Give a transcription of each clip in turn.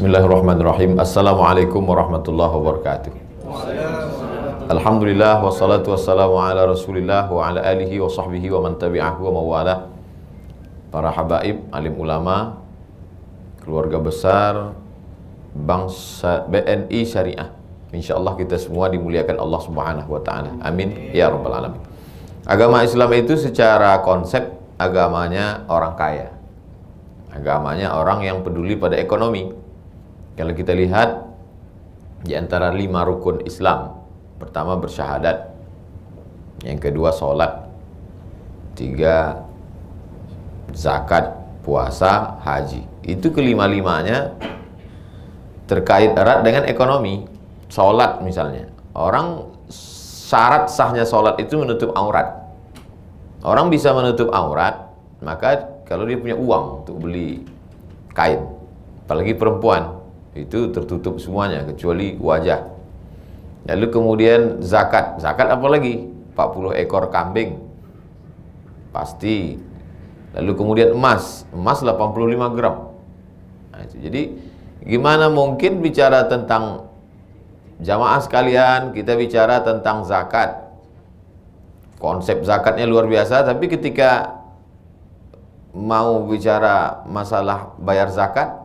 Bismillahirrahmanirrahim. Assalamualaikum warahmatullahi wabarakatuh. Alhamdulillah wassalatu wassalamu ala Rasulillah wa ala alihi wa sahbihi wa man tabi'ahu wa mawala. Para habaib, alim ulama, keluarga besar bangsa BNI Syariah. Insyaallah kita semua dimuliakan Allah Subhanahu wa taala. Amin ya rabbal alamin. Agama Islam itu secara konsep agamanya orang kaya. Agamanya orang yang peduli pada ekonomi. Kalau kita lihat di antara 5 rukun Islam, pertama bersyahadat, yang kedua sholat, 3 zakat, puasa, haji. Itu kelima-limanya terkait erat dengan ekonomi. Sholat misalnya, orang syarat sahnya sholat itu menutup aurat. Orang bisa menutup aurat, maka kalau dia punya uang untuk beli kain, apalagi perempuan, itu tertutup semuanya kecuali wajah. Lalu kemudian zakat. Zakat apa lagi? 40 ekor kambing pasti. Lalu kemudian emas 85 gram. Nah, itu. Jadi gimana mungkin bicara tentang jamaah sekalian, kita bicara tentang zakat. Konsep zakatnya luar biasa, tapi ketika mau bicara masalah bayar zakat,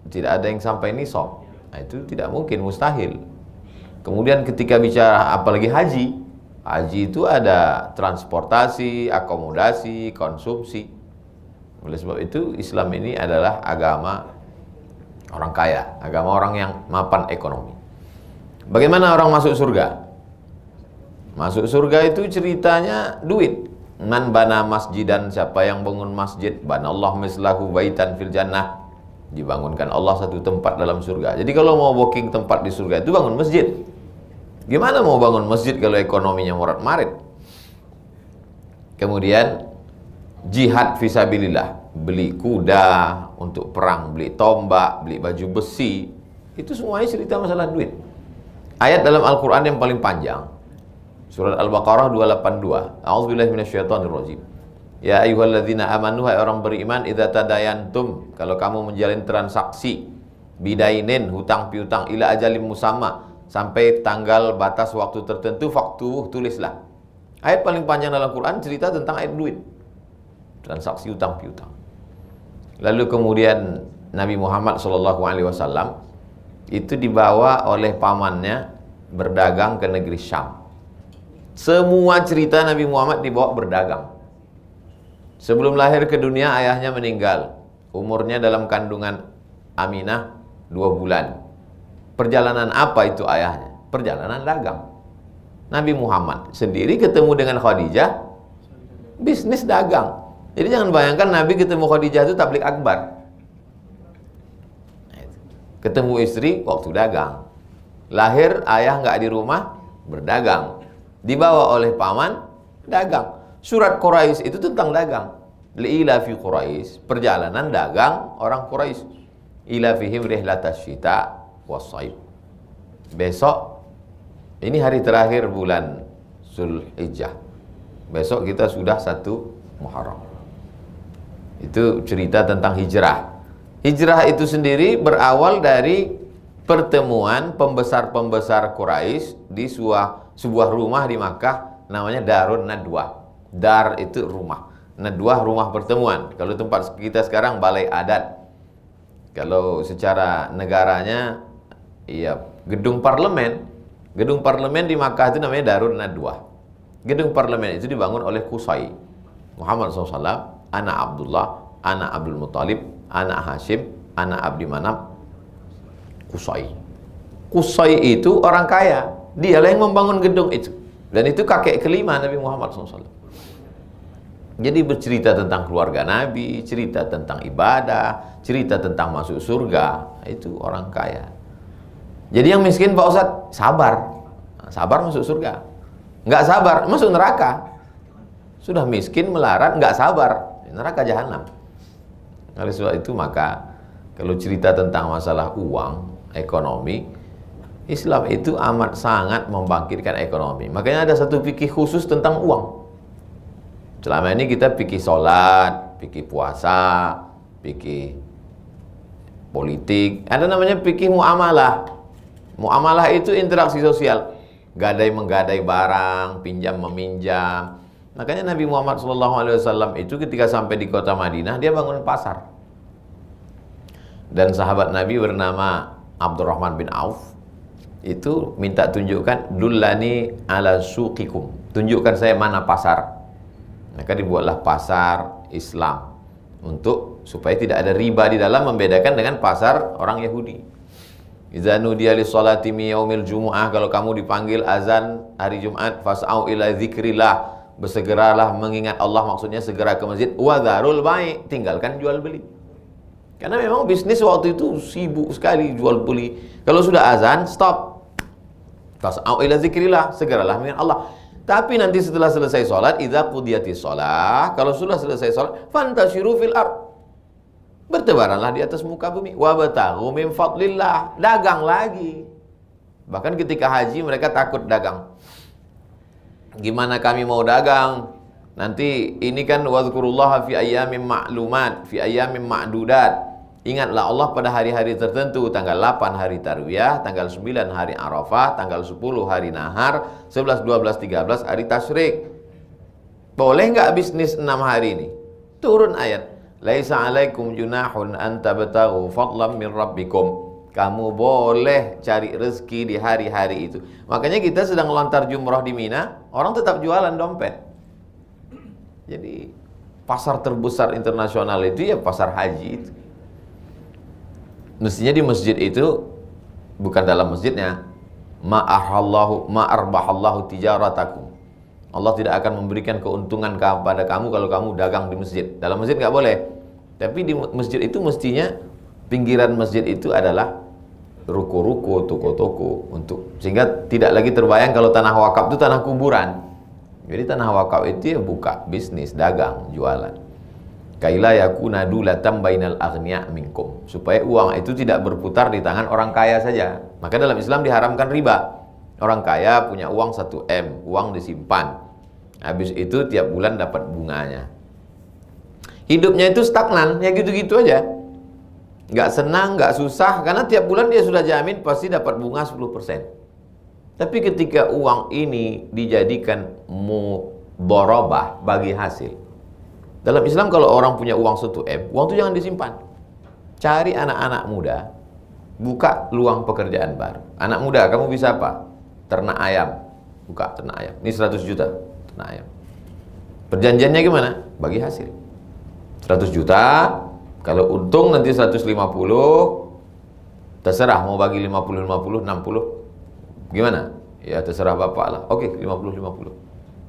tidak ada yang sampai nisab. Nah, itu tidak mungkin, mustahil. Kemudian ketika bicara apalagi haji, haji itu ada transportasi, akomodasi, konsumsi. Oleh sebab itu Islam ini adalah agama orang kaya, agama orang yang mapan ekonomi. Bagaimana orang masuk surga? Masuk surga itu ceritanya duit. Man bana masjidan, siapa yang bangun masjid, banallahu mislahu baitan fil jannah. Dibangunkan Allah satu tempat dalam surga. Jadi kalau mau booking tempat di surga itu bangun masjid. Gimana mau bangun masjid kalau ekonominya morat-marit? Kemudian jihad fisabilillah, beli kuda untuk perang, beli tombak, beli baju besi, itu semuanya cerita masalah duit. Ayat dalam Al-Quran yang paling panjang, surat Al-Baqarah 282. A'udzubillahi minasyaitonirrajim. Ya ayyuhalladzina amanu, hai orang beriman, idza tadayantum, kalau kamu menjalin transaksi, bidainin, hutang piutang, ila ajalim musamma, sampai tanggal batas waktu tertentu, faktuh, tulislah. Ayat paling panjang dalam Quran cerita tentang ayat duit, transaksi hutang piutang. Lalu kemudian Nabi Muhammad SAW itu dibawa oleh pamannya berdagang ke negeri Syam. Semua cerita Nabi Muhammad dibawa berdagang. Sebelum lahir ke dunia ayahnya meninggal. Umurnya dalam kandungan Aminah 2 bulan. Perjalanan apa itu ayahnya? Perjalanan dagang. Nabi Muhammad sendiri ketemu dengan Khadijah, bisnis dagang. Jadi jangan bayangkan Nabi ketemu Khadijah itu tablik akbar. Ketemu istri waktu dagang. Lahir ayah nggak di rumah, berdagang. Dibawa oleh paman, dagang. Surat Quraisy itu tentang dagang. Li'ila fi Quraisy, perjalanan dagang orang Quraisy. Ila fihim rihlatasy syita was-shaib. Besok ini hari terakhir bulan Zulhijjah. Besok kita sudah 1 Muharram. Itu cerita tentang hijrah. Hijrah itu sendiri berawal dari pertemuan pembesar-pembesar Quraisy di sebuah rumah di Makkah namanya Darun Nadwah. Dar itu rumah, Nadwah rumah pertemuan. Kalau tempat kita sekarang balai adat. Kalau secara negaranya, iya, gedung parlemen. Gedung parlemen di Makkah itu namanya Darun Nadwah. Gedung parlemen itu dibangun oleh Qusay, Muhammad SAW, anak Abdullah, anak Abdul Muttalib, anak Hashim, anak Abdi Manaf, Qusay. Qusay itu orang kaya. Dialah yang membangun gedung itu. Dan itu kakek kelima Nabi Muhammad SAW. Jadi bercerita tentang keluarga Nabi, cerita tentang ibadah, cerita tentang masuk surga. Itu orang kaya. Jadi yang miskin Pak Ustadz, sabar. Sabar masuk surga. Nggak sabar, masuk neraka. Sudah miskin, melarat, nggak sabar, neraka jahanam. Oleh sebab itu maka kalau cerita tentang masalah uang, ekonomi, Islam itu amat sangat membangkitkan ekonomi. Makanya ada satu fikih khusus tentang uang. Selama ini kita fikih sholat, fikih puasa, fikih politik, ada namanya fikih muamalah. Muamalah itu interaksi sosial, gadai menggadai barang, pinjam meminjam. Makanya Nabi Muhammad SAW itu ketika sampai di kota Madinah, dia bangun pasar. Dan sahabat Nabi bernama Abdurrahman bin Auf itu minta tunjukkan, dullani ala suqikum, tunjukkan saya mana pasar. Maka dibuatlah pasar Islam untuk supaya tidak ada riba di dalam, membedakan dengan pasar orang Yahudi. Idza nudiya lis-sholati mi yaumil jumu'ah, kalau kamu dipanggil azan hari Jumat, fas'au ila dzikrillah, bersegeralah mengingat Allah, maksudnya segera ke masjid. Wa dzarul bai', tinggalkan jual beli. Karena memang bisnis waktu itu sibuk sekali jual beli. Kalau sudah azan, stop. Fas'au ila dzikrillah, segeralah mengingat Allah. Tapi nanti setelah selesai sholat, idza qudiyatis sholah, kalau sudah selesai sholat, fantashiru fil ard, bertebaranlah di atas muka bumi. Wabtaghu min fadlillah, dagang lagi. Bahkan ketika haji mereka takut dagang. Gimana kami mau dagang? Nanti ini kan wazkurullaha fi ayyamin ma'lumat, fi ayyamin ma'dudat. Ingatlah Allah pada hari-hari tertentu, tanggal 8 hari Tarwiyah, tanggal 9 hari Arafah, tanggal 10 hari Nahar, 11, 12, 13 hari Tasyrik. Boleh nggak bisnis 6 hari ini? Turun ayat. Laisa alaikum junahun an tabtaghu fadlan min rabbikum. Kamu boleh cari rezeki di hari-hari itu. Makanya kita sedang lontar jumroh di Mina, orang tetap jualan dompet. Jadi pasar terbesar internasional itu ya pasar haji itu. Mestinya di masjid itu, bukan dalam masjidnya, ma'arbahallahu tijaratakum. Allah tidak akan memberikan keuntungan kepada kamu kalau kamu dagang di masjid. Dalam masjid nggak boleh. Tapi di masjid itu mestinya, pinggiran masjid itu adalah ruko-ruko, toko-toko, untuk sehingga tidak lagi terbayang kalau tanah wakaf itu tanah kuburan. Jadi tanah wakaf itu ya buka bisnis, dagang, jualan. Kaila yakuna dulatan bainal aghniya minkum, supaya uang itu tidak berputar di tangan orang kaya saja. Maka dalam Islam diharamkan riba. Orang kaya punya uang 1 M, uang disimpan. Habis itu tiap bulan dapat bunganya. Hidupnya itu stagnan, ya gitu-gitu aja. Nggak senang, nggak susah, karena tiap bulan dia sudah jamin pasti dapat bunga 10%. Tapi ketika uang ini dijadikan mudharabah, bagi hasil. Dalam Islam kalau orang punya uang 1 M, uang itu jangan disimpan. Cari anak-anak muda, buka luang pekerjaan baru. Anak muda, kamu bisa apa? Ternak ayam. Buka ternak ayam. Ini 100 juta, ternak ayam. Perjanjiannya gimana? Bagi hasil. 100 juta, kalau untung nanti 150, terserah mau bagi 50, 50, 60. Gimana? Ya terserah bapak lah. Oke, 50, 50.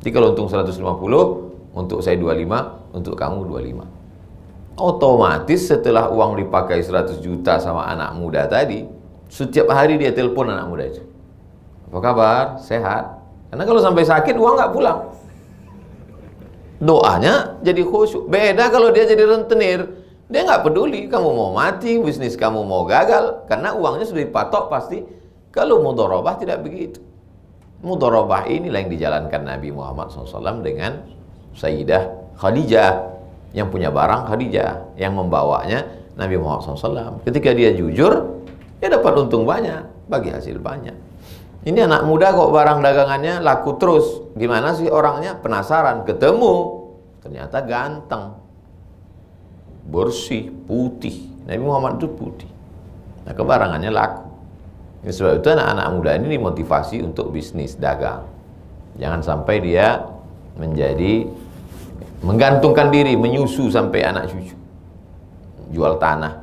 Jadi kalau untung 150, untuk saya 25, untuk kamu 25. Otomatis setelah uang dipakai 100 juta sama anak muda tadi, setiap hari dia telepon anak muda itu. Apa kabar? Sehat? Karena kalau sampai sakit uang nggak pulang. Doanya jadi khusyuk. Beda kalau dia jadi rentenir. Dia nggak peduli kamu mau mati, bisnis kamu mau gagal, karena uangnya sudah dipatok pasti. Kalau mudharabah tidak begitu. Mudharabah inilah yang dijalankan Nabi Muhammad SAW dengan Sayyidah Khadijah, yang punya barang Khadijah, yang membawanya Nabi Muhammad SAW. Ketika dia jujur, dia dapat untung banyak, bagi hasil banyak. Ini anak muda kok barang dagangannya laku terus. Gimana sih orangnya? Penasaran, ketemu, ternyata ganteng, bersih, putih. Nabi Muhammad itu putih. Nah, kebarangannya laku. Ini sebab itu anak-anak muda ini dimotivasi untuk bisnis dagang. Jangan sampai dia menjadi menggantungkan diri, menyusu sampai anak cucu, jual tanah.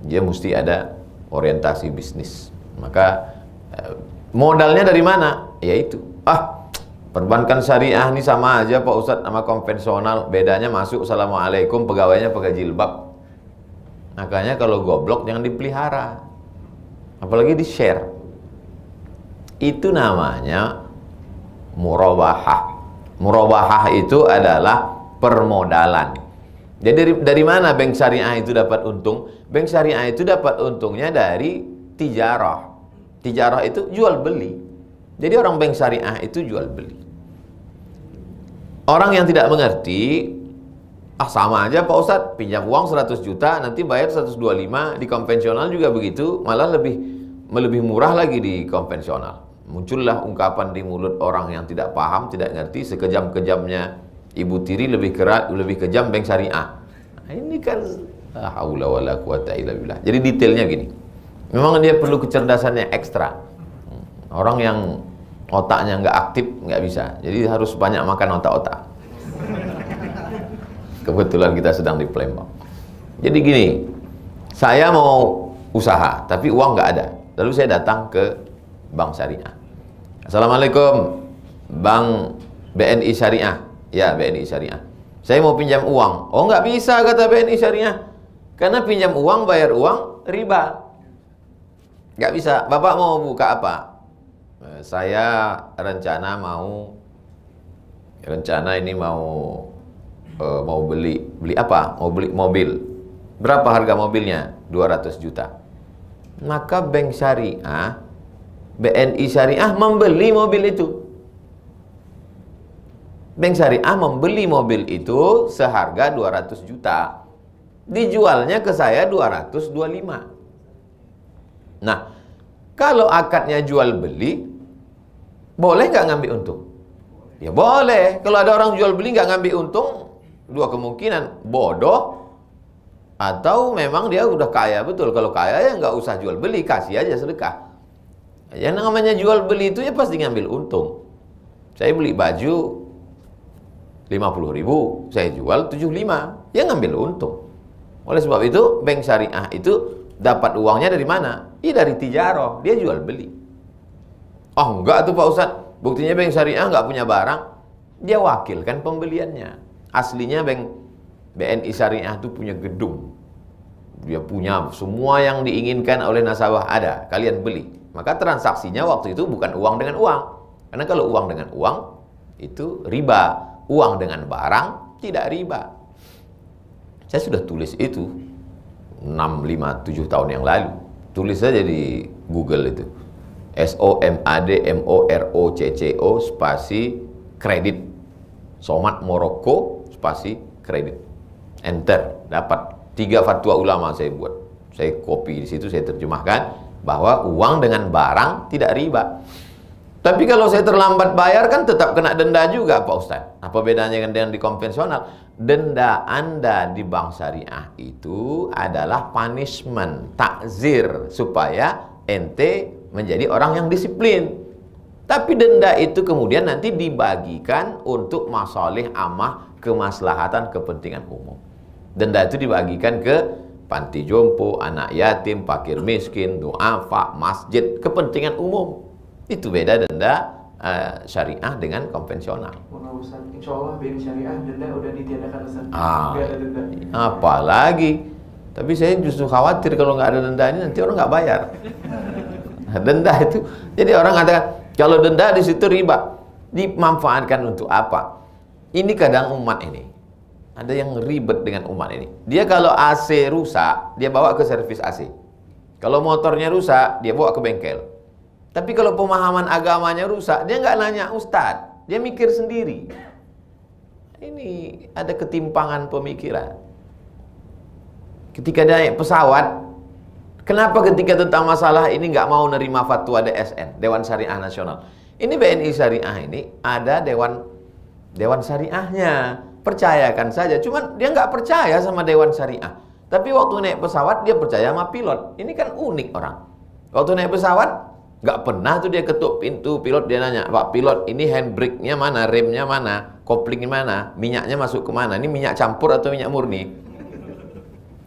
Dia mesti ada orientasi bisnis. Maka modalnya dari mana? Yaitu perbankan syariah ini sama aja Pak Ustadz sama konvensional. Bedanya masuk assalamualaikum, pegawainya pakai jilbab. Makanya kalau goblok jangan dipelihara, apalagi di share. Itu namanya murabahah. Murabahah itu adalah permodalan. Jadi dari mana bank syariah itu dapat untung? Bank syariah itu dapat untungnya dari tijarah. Tijarah itu jual beli. Jadi orang bank syariah itu jual beli. Orang yang tidak mengerti Ah sama aja Pak Ustadz, pinjam uang 100 juta, nanti bayar 125, di konvensional juga begitu, malah lebih murah lagi di konvensional. Muncullah ungkapan di mulut orang yang tidak paham, tidak ngerti, sekejam-kejamnya ibu tiri lebih kejam bank syariah. Nah, ini kan la haula wala quwata illa billah. Jadi detailnya gini. Memang dia perlu kecerdasannya ekstra. Orang yang otaknya nggak aktif nggak bisa. Jadi harus banyak makan otak-otak. Kebetulan kita sedang di Palembang. Jadi gini, saya mau usaha, tapi uang nggak ada. Lalu saya datang ke bank syariah. Assalamualaikum, bank BNI Syariah. Ya, BNI Syariah. Saya mau pinjam uang. Oh, nggak bisa kata BNI Syariah. Karena pinjam uang, bayar uang, riba. Nggak bisa. Bapak mau buka apa? Saya rencana ini mau beli apa? Mau beli mobil. Berapa harga mobilnya? 200 juta. Maka bank syariah, BNI Syariah membeli mobil itu. Bank syariah membeli mobil itu seharga 200 juta. Dijualnya ke saya 225. Nah, kalau akadnya jual beli, boleh nggak ngambil untung? Ya boleh. Kalau ada orang jual beli nggak ngambil untung, dua kemungkinan, bodoh atau memang dia udah kaya betul. Kalau kaya ya nggak usah jual beli, kasih aja sedekah. Yang namanya jual beli itu ya pasti ngambil untung. Saya beli baju 50.000, saya jual 75, ya ngambil untung. Oleh sebab itu bank syariah itu dapat uangnya dari mana? Ya dari tijarah, dia jual beli. Oh enggak tuh Pak Ustadz, buktinya bank syariah nggak punya barang, dia wakilkan pembeliannya. Aslinya bank BNI Syariah itu punya gedung, dia punya semua yang diinginkan oleh nasabah ada, kalian beli. Maka transaksinya waktu itu bukan uang dengan uang, karena kalau uang dengan uang itu riba, uang dengan barang tidak riba. Saya sudah tulis itu 6, 5, 7 tahun yang lalu. Tulis saja di Google itu. SOMADMOROCCO spasi kredit. Somat Moroko spasi kredit. Enter, dapat 3 fatwa ulama saya buat. Saya copy di situ, saya terjemahkan bahwa uang dengan barang tidak riba. Tapi kalau saya terlambat bayar kan tetap kena denda juga Pak Ustadz. Apa bedanya dengan di konvensional? Denda Anda di bank syariah itu adalah punishment, takzir, supaya ente menjadi orang yang disiplin. Tapi denda itu kemudian nanti dibagikan untuk masalih amah, kemaslahatan, kepentingan umum. Denda itu dibagikan ke panti jompo, anak yatim, fakir miskin, duafa, masjid, kepentingan umum. Itu beda denda syariah dengan konvensional. Insya Allah BNI Syariah denda udah ditiadakan Ustaz. Nggak ada denda. Apalagi. Tapi saya justru khawatir kalau nggak ada denda ini nanti orang nggak bayar. Denda itu, jadi orang katakan kalau denda di situ riba, dimanfaatkan untuk apa? Ini kadang umat ini ada yang ribet dengan umat ini. Dia kalau AC rusak, dia bawa ke servis AC. Kalau motornya rusak, dia bawa ke bengkel. Tapi kalau pemahaman agamanya rusak, dia nggak nanya ustadz, dia mikir sendiri. Ini ada ketimpangan pemikiran. Ketika dia naik pesawat, kenapa ketika tentang masalah ini nggak mau nerima fatwa DSN, Dewan Syariah Nasional? Ini BNI Syariah ini ada Dewan Syariahnya, percayakan saja. Cuman dia nggak percaya sama Dewan Syariah. Tapi waktu naik pesawat dia percaya sama pilot. Ini kan unik orang. Waktu naik pesawat nggak pernah tuh dia ketuk pintu pilot, dia nanya, Pak pilot ini handbrake-nya mana, remnya mana, koplingnya mana, minyaknya masuk ke mana, ini minyak campur atau minyak murni?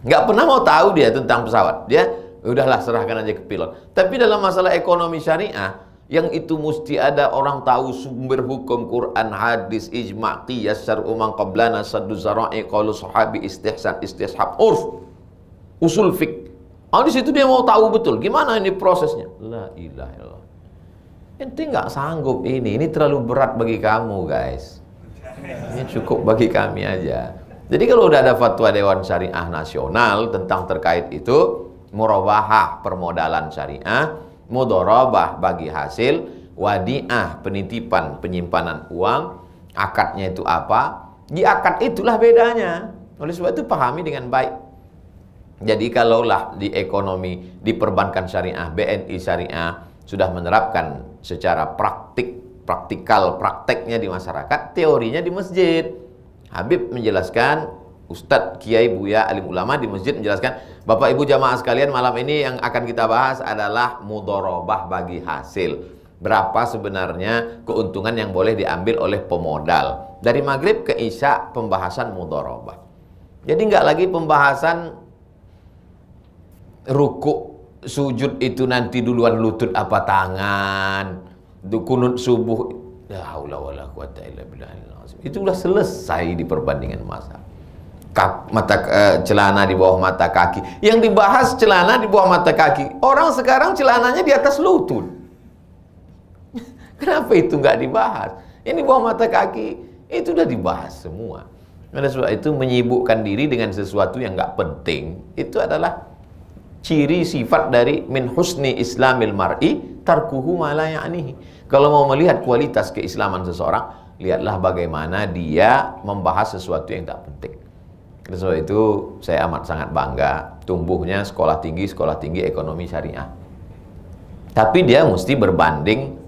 Nggak pernah mau tahu dia tentang pesawat. Dia udahlah serahkan aja ke pilot. Tapi dalam masalah ekonomi syariah, yang itu mesti ada orang tahu sumber hukum Quran, hadis, ijma', qiyas, syar'u man qablana, saddu zara'i, qaulu sahabi, istihsan, istishab, urf, usul fiqh. Di situ dia mau tahu betul gimana ini prosesnya. La ilaha illallah. Ente nggak sanggup ini terlalu berat bagi kamu guys. Ini cukup bagi kami aja. Jadi kalau udah ada fatwa Dewan Syariah Nasional tentang terkait itu, murabahah permodalan syariah, mudharabah bagi hasil, wadiah penitipan penyimpanan uang, akadnya itu apa? Di akad itulah bedanya. Oleh sebab itu pahami dengan baik. Jadi kalaulah di ekonomi, di perbankan syariah, BNI syariah sudah menerapkan secara prakteknya di masyarakat, teorinya di masjid. Habib menjelaskan, Ustadz, Kiai, Buya, alim ulama di masjid menjelaskan, Bapak Ibu jamaah sekalian, malam ini yang akan kita bahas adalah mudharabah bagi hasil. Berapa sebenarnya keuntungan yang boleh diambil oleh pemodal. Dari maghrib ke isya pembahasan mudharabah. Jadi nggak lagi pembahasan ruku sujud itu nanti duluan lutut apa tangan, kunut subuh, la haula wala quwata illa billah. Itu sudah selesai di perbandingan masa. Celana di bawah mata kaki. Yang dibahas celana di bawah mata kaki. Orang sekarang celananya di atas lutut. Kenapa itu nggak dibahas? Yang di bawah mata kaki itu udah dibahas semua. Oleh sebab itu menyibukkan diri dengan sesuatu yang nggak penting itu adalah ciri sifat dari min husni islamil mar'i tarkuhu ma la ya'nihi. Kalau mau melihat kualitas keislaman seseorang, lihatlah bagaimana dia membahas sesuatu yang tak penting. Oleh sebab itu saya amat sangat bangga tumbuhnya sekolah tinggi ekonomi syariah. Tapi dia mesti berbanding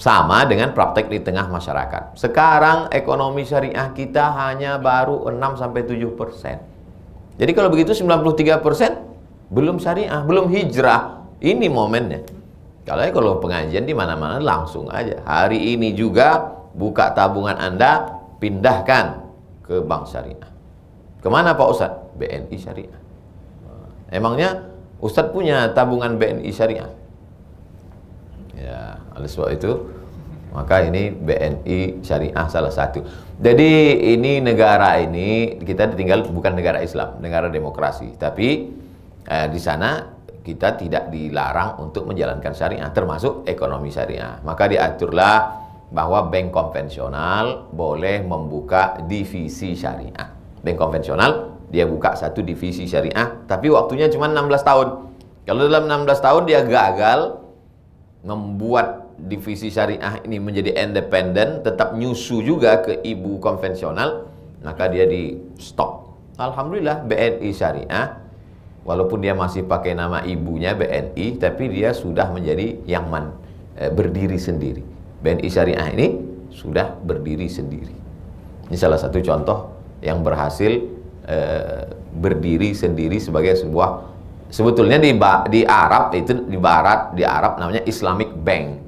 sama dengan praktek di tengah masyarakat. Sekarang ekonomi syariah kita hanya baru 6-7%. Jadi kalau begitu 93% belum syariah, belum hijrah. Ini momennya. Kalau pengajian di mana-mana langsung aja. Hari ini juga buka tabungan Anda, pindahkan ke bank syariah. Kemana Pak Ustadz? BNI syariah. Emangnya Ustadz punya tabungan BNI syariah? Ya, oleh sebab itu maka ini BNI syariah salah satu. Jadi ini negara ini kita ditinggal bukan negara Islam, negara demokrasi. Tapi di sana kita tidak dilarang untuk menjalankan syariah, termasuk ekonomi syariah. Maka diaturlah bahwa bank konvensional boleh membuka divisi syariah. Bank konvensional dia buka satu divisi syariah, tapi waktunya cuma 16 tahun. Kalau dalam 16 tahun dia gagal membuat divisi syariah ini menjadi independen, tetap nyusu juga ke ibu konvensional, maka dia di stop. Alhamdulillah BNI syariah, walaupun dia masih pakai nama ibunya BNI, tapi dia sudah menjadi yang berdiri sendiri. BNI syariah ini sudah berdiri sendiri. Ini salah satu contoh yang berhasil berdiri sendiri sebagai sebuah, sebetulnya di Arab itu di Barat, di Arab namanya Islamic Bank.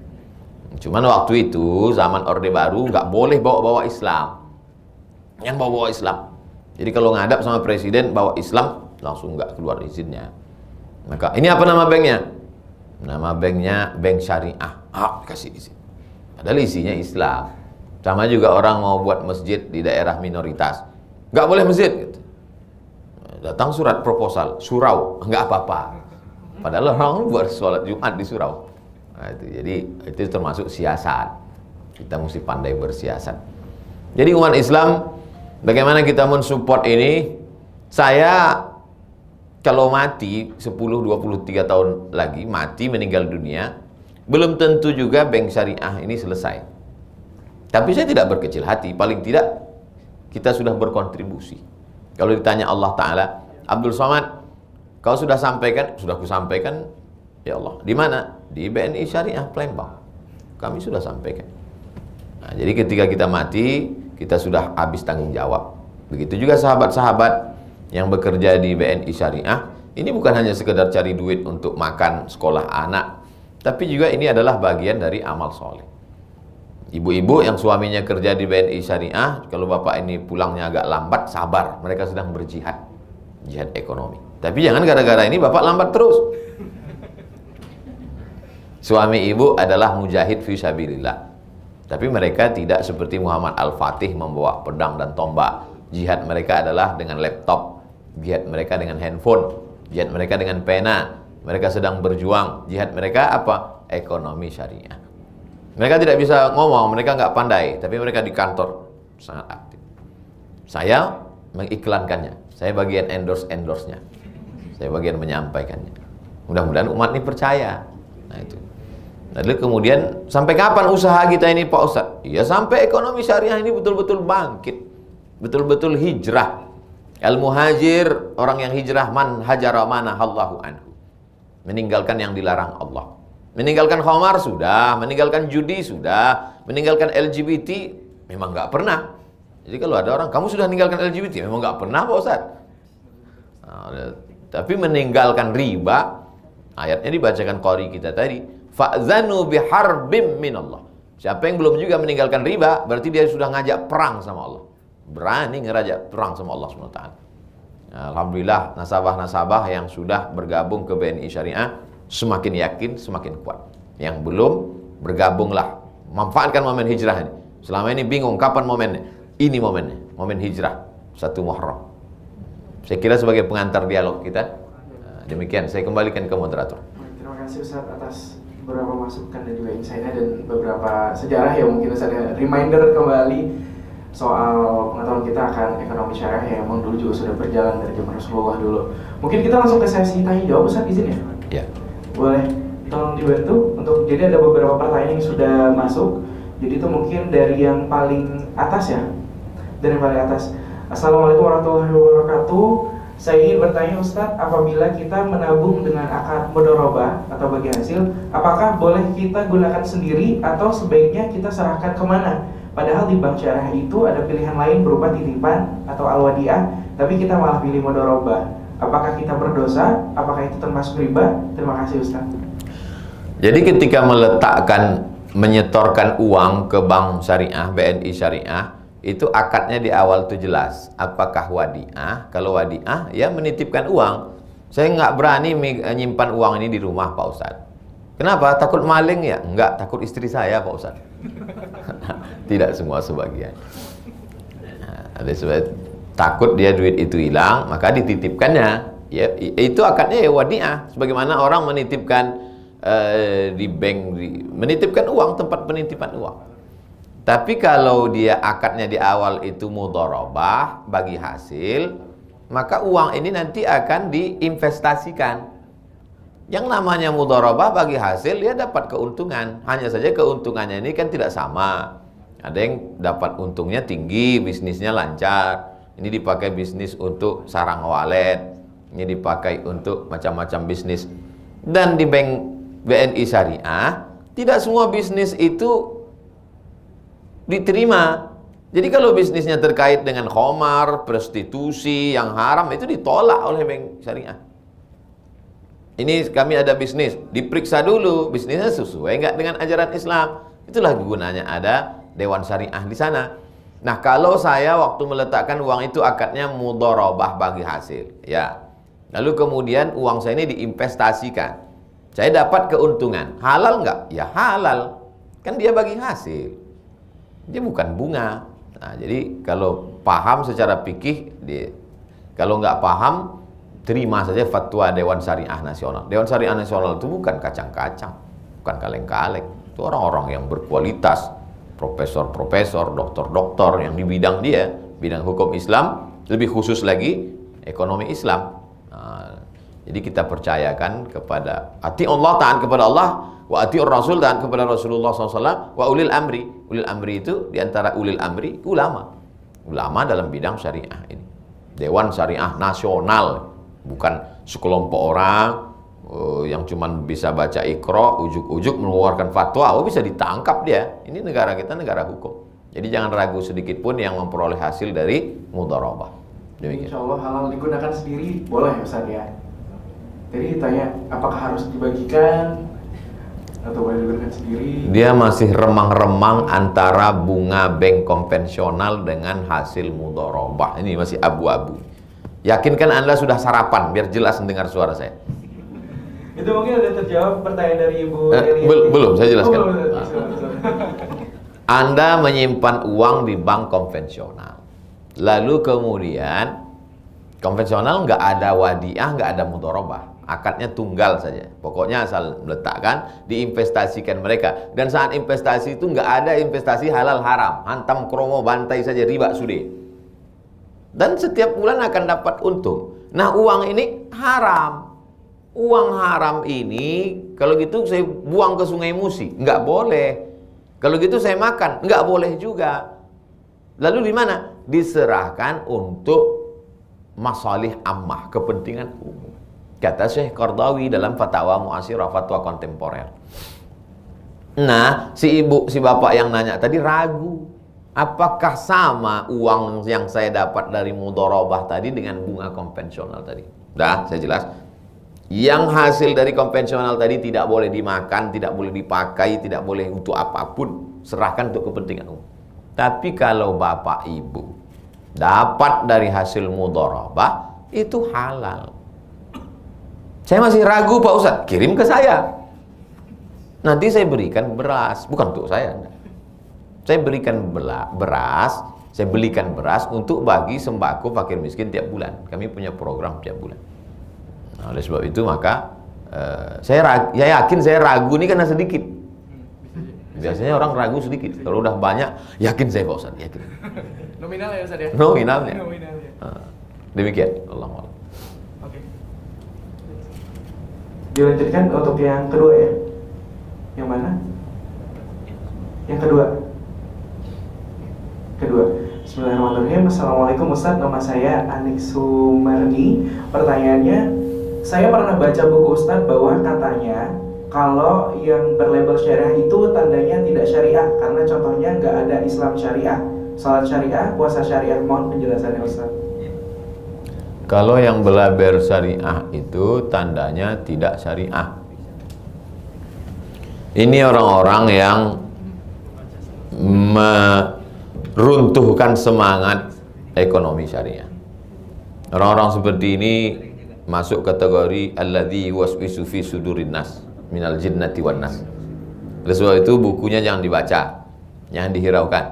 Cuman waktu itu zaman Orde Baru nggak boleh bawa-bawa Islam. Yang bawa-bawa Islam. Jadi kalau ngadap sama presiden bawa Islam langsung nggak keluar izinnya. Maka ini apa nama banknya? Nama banknya Bank Syariah. Kasih izin. Padahal isinya Islam. Sama juga orang mau buat masjid di daerah minoritas, nggak boleh masjid. Gitu. Datang surat proposal, surau, nggak apa-apa. Padahal orang buat sholat Jumat di surau. Nah, jadi itu termasuk siasat. Kita mesti pandai bersiasat. Jadi umat Islam, bagaimana kita mensupport ini? Saya kalau mati 10-23 tahun lagi, mati meninggal dunia, belum tentu juga bank syariah ini selesai. Tapi saya tidak berkecil hati, paling tidak kita sudah berkontribusi. Kalau ditanya Allah Ta'ala, Abdul Somad, kau sudah sampaikan? Sudah kusampaikan, ya Allah. Di mana? Di BNI Syariah Palembang. Kami sudah sampaikan. Nah, jadi ketika kita mati, kita sudah habis tanggung jawab. Begitu juga sahabat-sahabat yang bekerja di BNI Syariah. Ini bukan hanya sekedar cari duit untuk makan sekolah anak, tapi juga ini adalah bagian dari amal soleh. Ibu-ibu yang suaminya kerja di BNI Syariah, kalau bapak ini pulangnya agak lambat, sabar, mereka sedang berjihad, jihad ekonomi. Tapi jangan gara-gara ini bapak lambat terus. Suami ibu adalah mujahid fi sabilillah. Tapi mereka tidak seperti Muhammad Al-Fatih membawa pedang dan tombak. Jihad mereka adalah dengan laptop, jihad mereka dengan handphone, jihad mereka dengan pena. Mereka sedang berjuang. Jihad mereka apa? Ekonomi syariah. Mereka tidak bisa ngomong, mereka nggak pandai, tapi mereka di kantor sangat aktif. Saya mengiklankannya, saya bagian endorse-nya, saya bagian menyampaikannya. Mudah-mudahan umat ini percaya. Nah itu. Lalu kemudian sampai kapan usaha kita ini Pak Ustadz? Ya sampai ekonomi syariah ini betul-betul bangkit, betul-betul hijrah. Al-muhajir, orang yang hijrah, man hajara manahallahu anhu. Meninggalkan yang dilarang Allah. Meninggalkan khamar sudah, meninggalkan judi sudah, meninggalkan LGBT memang nggak pernah. Jadi kalau ada orang, kamu sudah meninggalkan LGBT, memang nggak pernah Pak Ustaz. Nah, tapi meninggalkan riba, ayatnya dibacakan qari kita tadi, fa'zanu biharbim minallah. Siapa yang belum juga meninggalkan riba, berarti dia sudah ngajak perang sama Allah. Berani ngerajak perang sama Allah SWT. Alhamdulillah nasabah-nasabah yang sudah bergabung ke BNI Syariah semakin yakin, semakin kuat. Yang belum, bergabunglah. Manfaatkan momen hijrah ini. Selama ini bingung kapan momennya. Ini momennya, momen hijrah 1 Muharram. Saya kira sebagai pengantar dialog kita, demikian saya kembalikan ke moderator. Terima kasih Ustaz atas beberapa masukan dan juga insight-nya dan beberapa sejarah ya, mungkin Ustaz ada reminder kembali soal pengetahuan kita akan ekonomi syariah yang memang dulu juga sudah berjalan dari zaman Rasulullah dulu. Mungkin kita langsung ke sesi tanya jawab, Ustaz, izin ya? Ya. Boleh tolong dibantu untuk, jadi ada beberapa pertanyaan yang sudah masuk. Jadi itu mungkin dari yang paling atas ya. Dari yang paling atas. Assalamualaikum warahmatullahi wabarakatuh. Saya ingin bertanya Ustadz, apabila kita menabung dengan akad mudharabah atau bagi hasil, apakah boleh kita gunakan sendiri atau sebaiknya kita serahkan kemana? Padahal di bank syariah itu ada pilihan lain berupa titipan atau al-wadiah, tapi kita malah pilih mudharabah. Apakah kita berdosa? Apakah itu termasuk riba? Terima kasih Ustaz. Jadi ketika menyetorkan uang ke bank syariah, BNI syariah, itu akadnya di awal itu jelas. Apakah wadiah? Kalau wadiah, ya menitipkan uang. Saya nggak berani menyimpan uang ini di rumah Pak Ustaz. Kenapa? Takut maling ya? Enggak, takut istri saya Pak Ustaz. Tidak semua, sebagian. Ada sebab takut dia duit itu hilang, maka dititipkannya. Ya, itu akadnya ya wadiah. Sebagaimana orang menitipkan di bank, menitipkan uang, tempat penitipan uang. Tapi kalau dia akadnya di awal itu mudharabah, bagi hasil, maka uang ini nanti akan diinvestasikan. Yang namanya mudharabah bagi hasil, dia dapat keuntungan. Hanya saja keuntungannya ini kan tidak sama. Ada yang dapat untungnya tinggi, bisnisnya lancar. Ini dipakai bisnis untuk sarang walet, ini dipakai untuk macam-macam bisnis. Dan di bank BNI Syariah, tidak semua bisnis itu diterima. Jadi kalau bisnisnya terkait dengan khamar, prostitusi yang haram, itu ditolak oleh bank syariah. Ini kami ada bisnis, diperiksa dulu bisnisnya sesuai enggak dengan ajaran Islam. Itulah gunanya ada dewan syariah di sana. Nah, kalau saya waktu meletakkan uang itu akadnya mudharabah bagi hasil, ya. Lalu kemudian uang saya ini diinvestasikan. Saya dapat keuntungan. Halal enggak? Ya halal. Kan dia bagi hasil. Dia bukan bunga. Nah, jadi kalau paham secara fikih, kalau nggak paham, terima saja fatwa Dewan Syariah Nasional. Dewan Syariah Nasional itu bukan kacang-kacang, bukan kaleng-kaleng. Itu orang-orang yang berkualitas, profesor-profesor, doktor-doktor yang di bidang dia, bidang hukum Islam, lebih khusus lagi ekonomi Islam. Nah, jadi kita percayakan kepada ati Allah, taat kepada Allah, wa atiur Rasul, taat kepada Rasulullah SAW, wa ulil amri. Ulil amri itu diantara ulil amri ulama. Ulama dalam bidang syariah ini. Dewan Syariah Nasional, bukan sekelompok orang yang cuman bisa baca Iqra, ujuk-ujuk mengeluarkan fatwa, bisa ditangkap dia. Ini negara kita negara hukum. Jadi jangan ragu sedikit pun yang memperoleh hasil dari mudharabah. Demikian. Insya Allah halal digunakan sendiri boleh ya Ustaz ya. Jadi ditanya apakah harus dibagikan atau boleh digunakan sendiri? Dia masih remang-remang antara bunga bank konvensional dengan hasil mudharabah. Ini masih abu-abu. Yakinkan Anda sudah sarapan biar jelas mendengar suara saya. Itu mungkin ada terjawab pertanyaan dari Ibu belum, saya jelaskan. belum. Anda menyimpan uang di bank konvensional. Lalu kemudian konvensional nggak ada wadiah, nggak ada mudharabah. Akadnya tunggal saja. Pokoknya asal meletakkan, diinvestasikan mereka. Dan saat investasi itu nggak ada investasi halal haram. Hantam kromo bantai saja, riba sudah. Dan setiap bulan akan dapat untung. Nah, uang ini haram. Uang haram ini, kalau gitu saya buang ke Sungai Musi, nggak boleh. Kalau gitu saya makan, nggak boleh juga. Lalu di mana? Diserahkan untuk masalih ammah, kepentingan umum. Kata Syekh Qardawi dalam Fatwa Mu'asirah, fatwa kontemporer. Nah, si bapak yang nanya tadi ragu, apakah sama uang yang saya dapat dari mudharabah tadi dengan bunga konvensional tadi? Dah, saya jelas. Yang hasil dari konvensional tadi tidak boleh dimakan, tidak boleh dipakai, tidak boleh untuk apapun, serahkan untuk kepentingan umum. Tapi kalau bapak ibu dapat dari hasil mudharabah, itu halal. Saya masih ragu Pak Ustadz, kirim ke saya. Nanti saya berikan beras, bukan untuk saya. Saya berikan beras, saya belikan beras untuk bagi sembako fakir miskin tiap bulan. Kami punya program tiap bulan. Nah, oleh sebab itu maka saya yakin saya ragu ini karena sedikit. Biasanya orang ragu sedikit. Kalau udah banyak, yakin saya Pak Ustadz, yakin. Nominal ya Ustaz ya? Nominalnya. Nominalnya. Demikian, Allahu a'lam. Oke. Dilanjutkan untuk yang kedua ya. Yang mana? Yang kedua. Kedua. Bismillahirrahmanirrahim. Assalamualaikum Ustaz, nama saya Anik Sumarni. Pertanyaannya, saya pernah baca buku Ustaz bahwa katanya kalau yang berlabel syariah itu tandanya tidak syariah karena contohnya nggak ada Islam syariah, salat syariah, puasa syariah. Mohon penjelasannya Ustaz. Kalau yang berlabel syariah itu tandanya tidak syariah. Ini orang-orang yang meruntuhkan semangat ekonomi syariah. Orang-orang seperti ini masuk kategori alladzi waswisu fi sudurin nas minal jinnati wan nas. Oleh sebab itu bukunya jangan dibaca, jangan dihiraukan.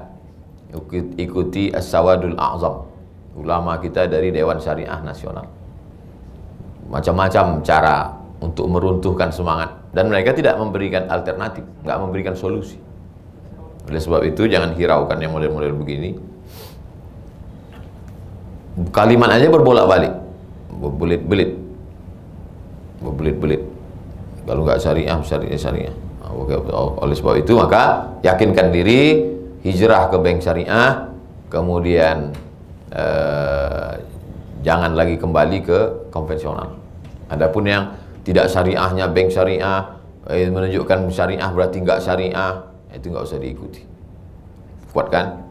Ikuti As-Sawadul A'zam, ulama kita dari Dewan Syariah Nasional. Macam-macam cara untuk meruntuhkan semangat, dan mereka tidak memberikan alternatif, nggak memberikan solusi. Oleh sebab itu jangan hiraukan yang model-model begini. Kalimat aja berbolak-balik, berbelit-belit. Kalau nggak syariah, syariah. Oleh sebab itu maka yakinkan diri, hijrah ke bank syariah, kemudian jangan lagi kembali ke konvensional. Adapun yang tidak syariahnya bank syariah, menunjukkan syariah berarti nggak syariah, itu nggak usah diikuti. Kuatkan,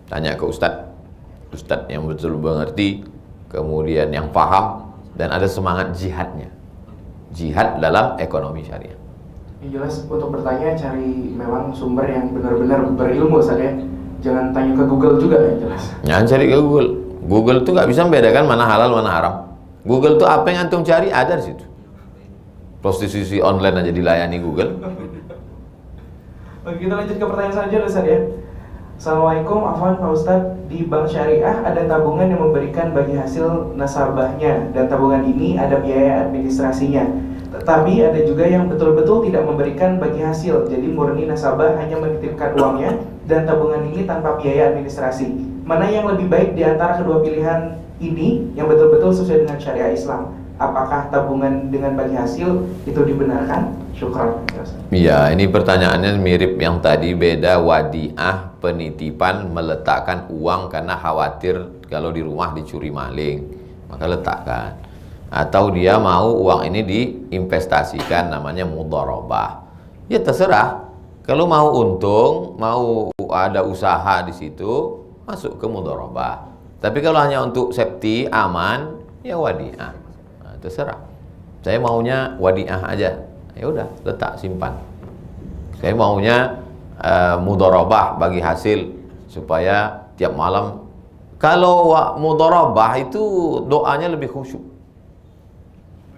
tanya ke ustadz yang betul mengerti, kemudian yang paham dan ada semangat jihadnya, jihad dalam ekonomi syariah. Yang jelas untuk bertanya cari memang sumber yang benar-benar berilmu Ustaz ya. Jangan tanya ke Google juga yang jelas. Jangan cari ke Google. Google tuh nggak bisa membedakan mana halal mana haram. Google tuh apa yang antum cari ada di situ. Prostitusi online aja dilayani Google. Oke, kita lanjut ke pertanyaan selanjutnya Ustaz ya. Assalamualaikum, afwan Pak Ustadz. Di bank syariah ada tabungan yang memberikan bagi hasil nasabahnya, dan tabungan ini ada biaya administrasinya. Tetapi ada juga yang betul-betul tidak memberikan bagi hasil, jadi murni nasabah hanya menitipkan uangnya dan tabungan ini tanpa biaya administrasi. Mana yang lebih baik di antara kedua pilihan ini yang betul-betul sesuai dengan syariah Islam? Apakah tabungan dengan bagi hasil itu dibenarkan? Syukran. Iya, ini pertanyaannya mirip yang tadi, beda wadiah, penitipan, meletakkan uang karena khawatir kalau di rumah dicuri maling, maka letakkan. Atau dia mau uang ini diinvestasikan, namanya mudharabah. Ya terserah. Kalau mau untung, mau ada usaha di situ, masuk ke mudharabah. Tapi kalau hanya untuk safety, aman, ya wadiah. Nah, terserah. Saya maunya wadiah aja. Ya udah, letak, simpan. Saya maunya mudharabah bagi hasil supaya tiap malam. Kalau mudharabah itu doanya lebih khusyuk.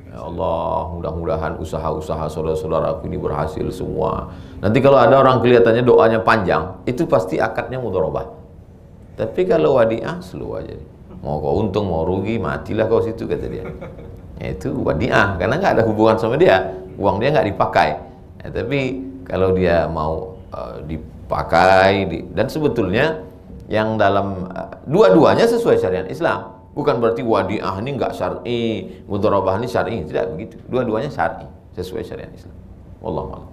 Ya Allah, mudah-mudahan usaha-usaha saudara-saudaraku ini berhasil semua. Nanti kalau ada orang kelihatannya doanya panjang, itu pasti akadnya mudharabah. Tapi kalau wadiah, slow aja. Mau kau untung, mau rugi, matilah kau situ, kata dia. Ya, itu wadiah, karena nggak ada hubungan sama dia. Uang dia nggak dipakai. Ya, tapi kalau dia mau dipakai, dan sebetulnya yang dalam dua-duanya sesuai syariat Islam. Bukan berarti wadiah ini nggak syar'i, mudharabah ini syar'i, tidak begitu. Dua-duanya syar'i, sesuai syariat Islam. Wallahu a'lam.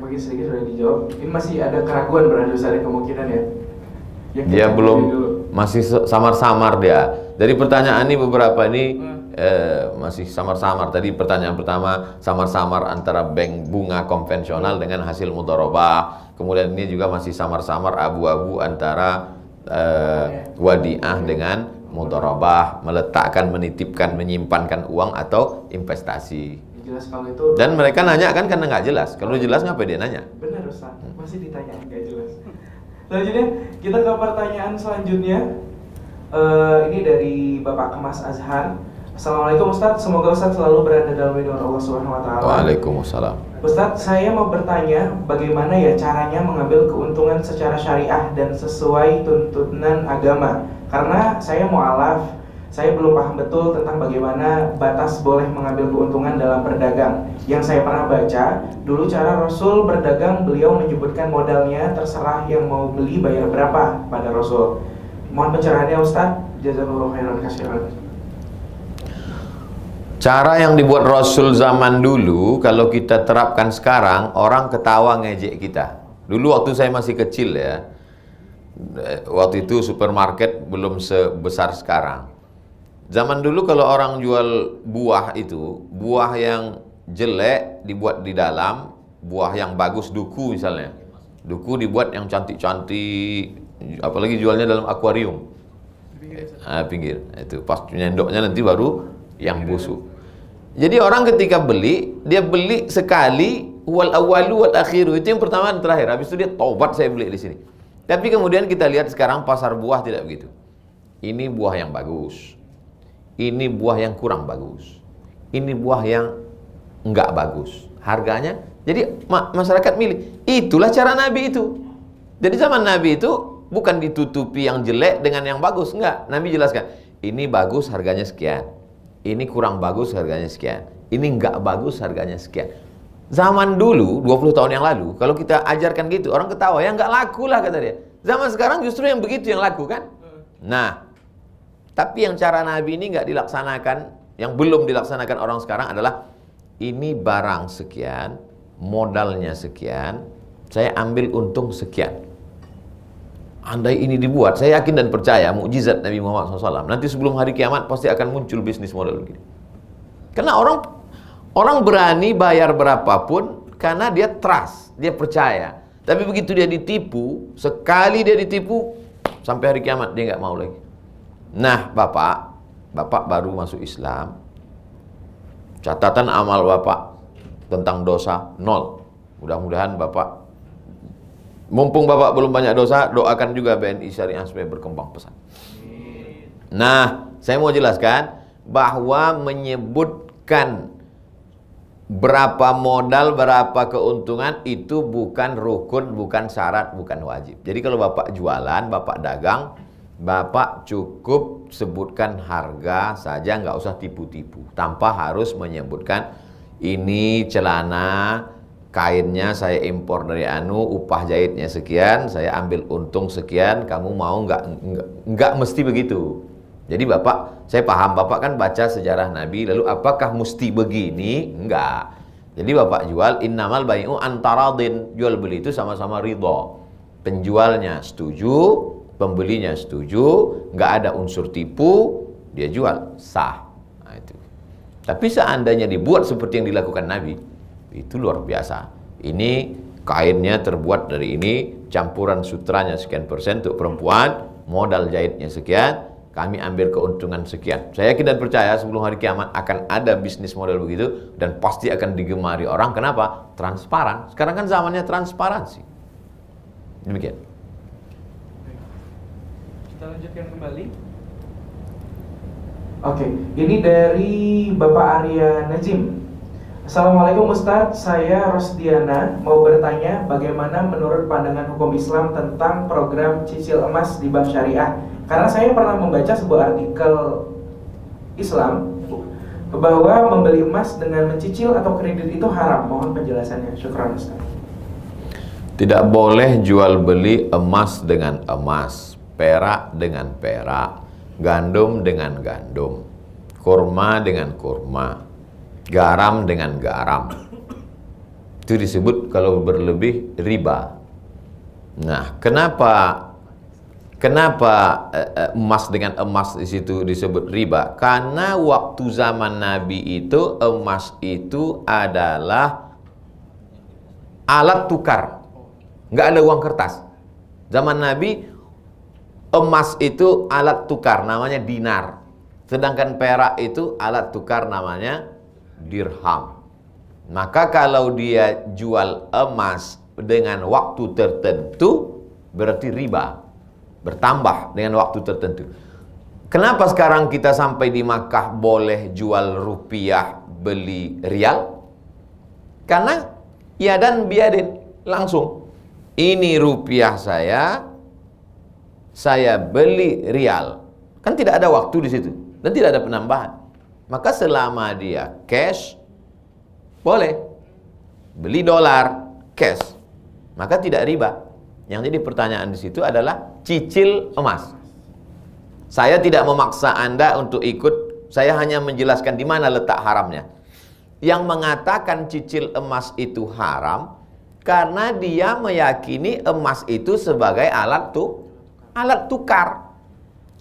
Bagi sedikit sudah dijawab. Ini masih ada keraguan berarti, ada kemungkinan ya. Dia belum, masih samar-samar dia. Dari pertanyaan ini beberapa ini masih samar-samar. Tadi pertanyaan pertama samar-samar antara bank bunga konvensional dengan hasil mudharabah. Kemudian ini juga masih samar-samar abu-abu antara wadiah dengan mudharabah, meletakkan, menitipkan, menyimpankan uang atau investasi. Jelas kalau itu. Dan mereka nanya kan karena nggak jelas. Kalau jelas ngapain dia nanya? Benar Ustaz, masih ditanya nggak jelas. Selanjutnya kita ke pertanyaan selanjutnya. Ini dari Bapak Kemas Azhar. Assalamualaikum Ustaz, semoga Ustaz selalu berada dalam lindungan Allah Subhanahu wa taala. Waalaikumsalam. Ustaz, saya mau bertanya bagaimana ya caranya mengambil keuntungan secara syariah dan sesuai tuntunan agama. Karena saya mu'alaf, saya belum paham betul tentang bagaimana batas boleh mengambil keuntungan dalam berdagang. Yang saya pernah baca, dulu cara Rasul berdagang, beliau menyebutkan modalnya terserah yang mau beli bayar berapa pada Rasul. Mohon pencerahannya Ustaz. Jazakallahu khairan katsiran. Cara yang dibuat Rasul zaman dulu, kalau kita terapkan sekarang, orang ketawa ngejek kita. Dulu waktu saya masih kecil ya, waktu itu supermarket belum sebesar sekarang. Zaman dulu kalau orang jual buah itu, buah yang jelek dibuat di dalam, buah yang bagus duku misalnya. Duku dibuat yang cantik-cantik, apalagi jualnya dalam akuarium. Pinggir. Itu pas nyendoknya nanti baru yang busuk. Jadi orang ketika beli, dia beli sekali, wal awalu wal akhiru, itu yang pertama dan terakhir. Habis itu dia taubat, saya beli di sini. Tapi kemudian kita lihat sekarang pasar buah tidak begitu. Ini buah yang bagus. Ini buah yang kurang bagus. Ini buah yang enggak bagus. Harganya, jadi masyarakat milih. Itulah cara Nabi itu. Jadi zaman Nabi itu bukan ditutupi yang jelek dengan yang bagus, enggak. Nabi jelaskan, ini bagus harganya sekian. Ini kurang bagus harganya sekian. Ini enggak bagus harganya sekian. Zaman dulu 20 tahun yang lalu kalau kita ajarkan gitu orang ketawa, ya enggak laku lah kata dia. Zaman sekarang justru yang begitu yang laku kan. Nah, tapi yang cara Nabi ini enggak dilaksanakan, yang belum dilaksanakan orang sekarang adalah ini barang sekian, modalnya sekian, saya ambil untung sekian. Andai ini dibuat, saya yakin dan percaya mukjizat Nabi Muhammad SAW. Nanti sebelum hari kiamat pasti akan muncul bisnis model begini. Karena orang berani bayar berapapun karena dia trust, dia percaya. Tapi begitu dia ditipu, sekali dia ditipu, sampai hari kiamat dia nggak mau lagi. Nah, Bapak baru masuk Islam. Catatan amal Bapak tentang dosa 0. Mudah-mudahan Bapak, mumpung Bapak belum banyak dosa, doakan juga BNI Syariah supaya berkembang pesat. Nah, saya mau jelaskan bahwa menyebutkan berapa modal, berapa keuntungan itu bukan rukun, bukan syarat, bukan wajib. Jadi kalau Bapak jualan, Bapak dagang, Bapak cukup sebutkan harga saja, nggak usah tipu-tipu. Tanpa harus menyebutkan ini celana, kainnya saya impor dari upah jahitnya sekian, saya ambil untung sekian, kamu mau nggak mesti begitu. Jadi Bapak, saya paham Bapak kan baca sejarah Nabi, lalu apakah mesti begini? Enggak. Jadi Bapak jual innamal bai'u antaradin, jual beli itu sama-sama ridho. Penjualnya setuju, pembelinya setuju, nggak ada unsur tipu, dia jual, sah. Nah, itu. Tapi seandainya dibuat seperti yang dilakukan Nabi, itu luar biasa. Ini kainnya terbuat dari ini, campuran sutranya sekian persen untuk perempuan, modal jahitnya sekian, kami ambil keuntungan sekian. Saya yakin dan percaya sebelum hari kiamat akan ada bisnis model begitu dan pasti akan digemari orang. Kenapa? Transparan. Sekarang kan zamannya transparansi. Demikian. Kita lanjutkan kembali. Oke, ini dari Bapak Arya Najim. Assalamualaikum Ustadz, saya Rosdiana mau bertanya bagaimana menurut pandangan hukum Islam tentang program cicil emas di Bank Syariah. Karena saya pernah membaca sebuah artikel Islam bahwa membeli emas dengan mencicil atau kredit itu haram. Mohon penjelasannya. Syukran Ustadz. Tidak boleh jual beli emas dengan emas, perak dengan perak, gandum dengan gandum, kurma dengan kurma, garam dengan garam. Itu disebut kalau berlebih riba. Nah, kenapa Kenapa emas dengan emas di situ disebut riba? Karena waktu zaman Nabi itu emas itu adalah alat tukar, nggak ada uang kertas. Zaman Nabi emas itu alat tukar, namanya dinar. Sedangkan perak itu alat tukar, namanya dirham. Maka kalau dia jual emas dengan waktu tertentu, berarti riba. Bertambah dengan waktu tertentu. Kenapa sekarang kita sampai di Makkah boleh jual rupiah, beli rial? Karena ya dan biadin, langsung. Ini rupiah saya beli rial. Kan tidak ada waktu di situ dan tidak ada penambahan. Maka selama dia cash, boleh beli dolar cash, maka tidak riba. Yang jadi pertanyaan di situ adalah cicil emas. Saya tidak memaksa Anda untuk ikut, saya hanya menjelaskan di mana letak haramnya. Yang mengatakan cicil emas itu haram karena dia meyakini emas itu sebagai alat tukar.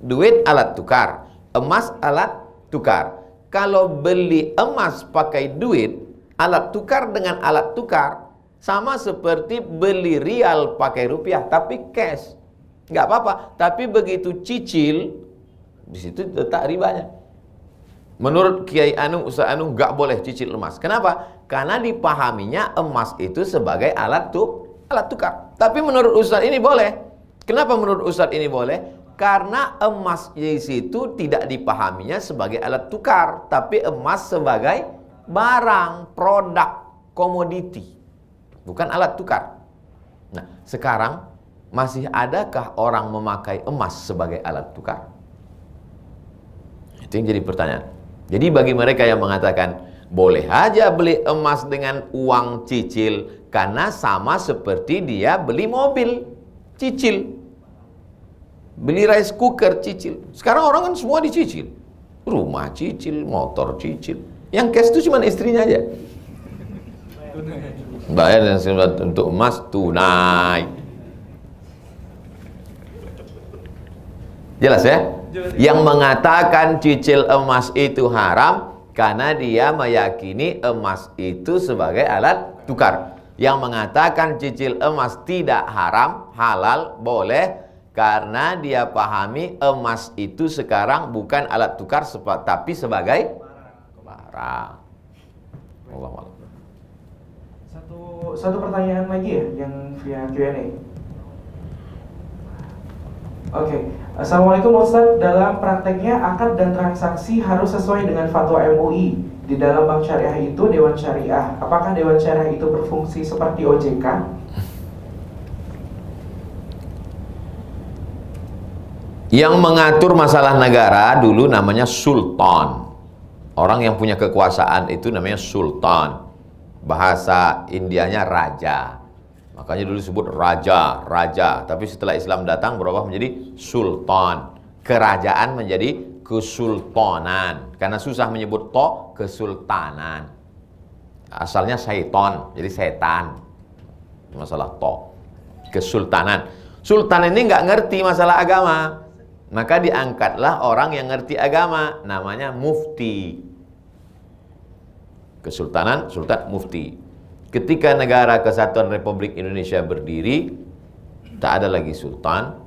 Duit alat tukar, emas alat tukar. Kalau beli emas pakai duit, alat tukar dengan alat tukar, sama seperti beli rial pakai rupiah tapi cash. Nggak apa-apa, tapi begitu cicil, di situ letak ribanya. Menurut Kiai Anu, Ustaz Anu, nggak boleh cicil emas. Kenapa? Karena dipahaminya emas itu sebagai alat tukar. Tapi menurut Ustaz ini boleh. Kenapa menurut Ustaz ini boleh? Karena emas di situ tidak dipahaminya sebagai alat tukar, tapi emas sebagai barang, produk, komoditi, bukan alat tukar. Nah, sekarang masih adakah orang memakai emas sebagai alat tukar? Itu yang jadi pertanyaan. Jadi bagi mereka yang mengatakan boleh aja beli emas dengan uang cicil karena sama seperti dia beli mobil cicil, beli rice cooker cicil. Sekarang orang kan semua dicicil, rumah cicil, motor cicil. Yang cash itu cuma istrinya aja. Bayar untuk emas tunai. Jelas ya? Yang mengatakan cicil emas itu haram karena dia meyakini emas itu sebagai alat tukar. Yang mengatakan cicil emas tidak haram, halal, boleh, karena dia pahami emas itu sekarang bukan alat tukar tapi sebagai barang. Allah. Satu pertanyaan lagi ya yang via Q&A. Oke. Assalamualaikum Ustaz. Dalam prakteknya akad dan transaksi harus sesuai dengan fatwa MUI. Di dalam bank syariah itu Dewan Syariah. Apakah Dewan Syariah itu berfungsi seperti OJK? Yang mengatur masalah negara dulu namanya sultan. Orang yang punya kekuasaan itu namanya sultan. Bahasa Indianya raja. Makanya dulu disebut raja. Tapi setelah Islam datang berubah menjadi sultan. Kerajaan menjadi kesultanan. Karena susah menyebut kesultanan. Asalnya syaiton, jadi setan. Masalah kesultanan. Sultan ini nggak ngerti masalah agama. Maka diangkatlah orang yang ngerti agama, namanya mufti. Kesultanan, sultan, mufti. Ketika Negara Kesatuan Republik Indonesia berdiri, tak ada lagi sultan,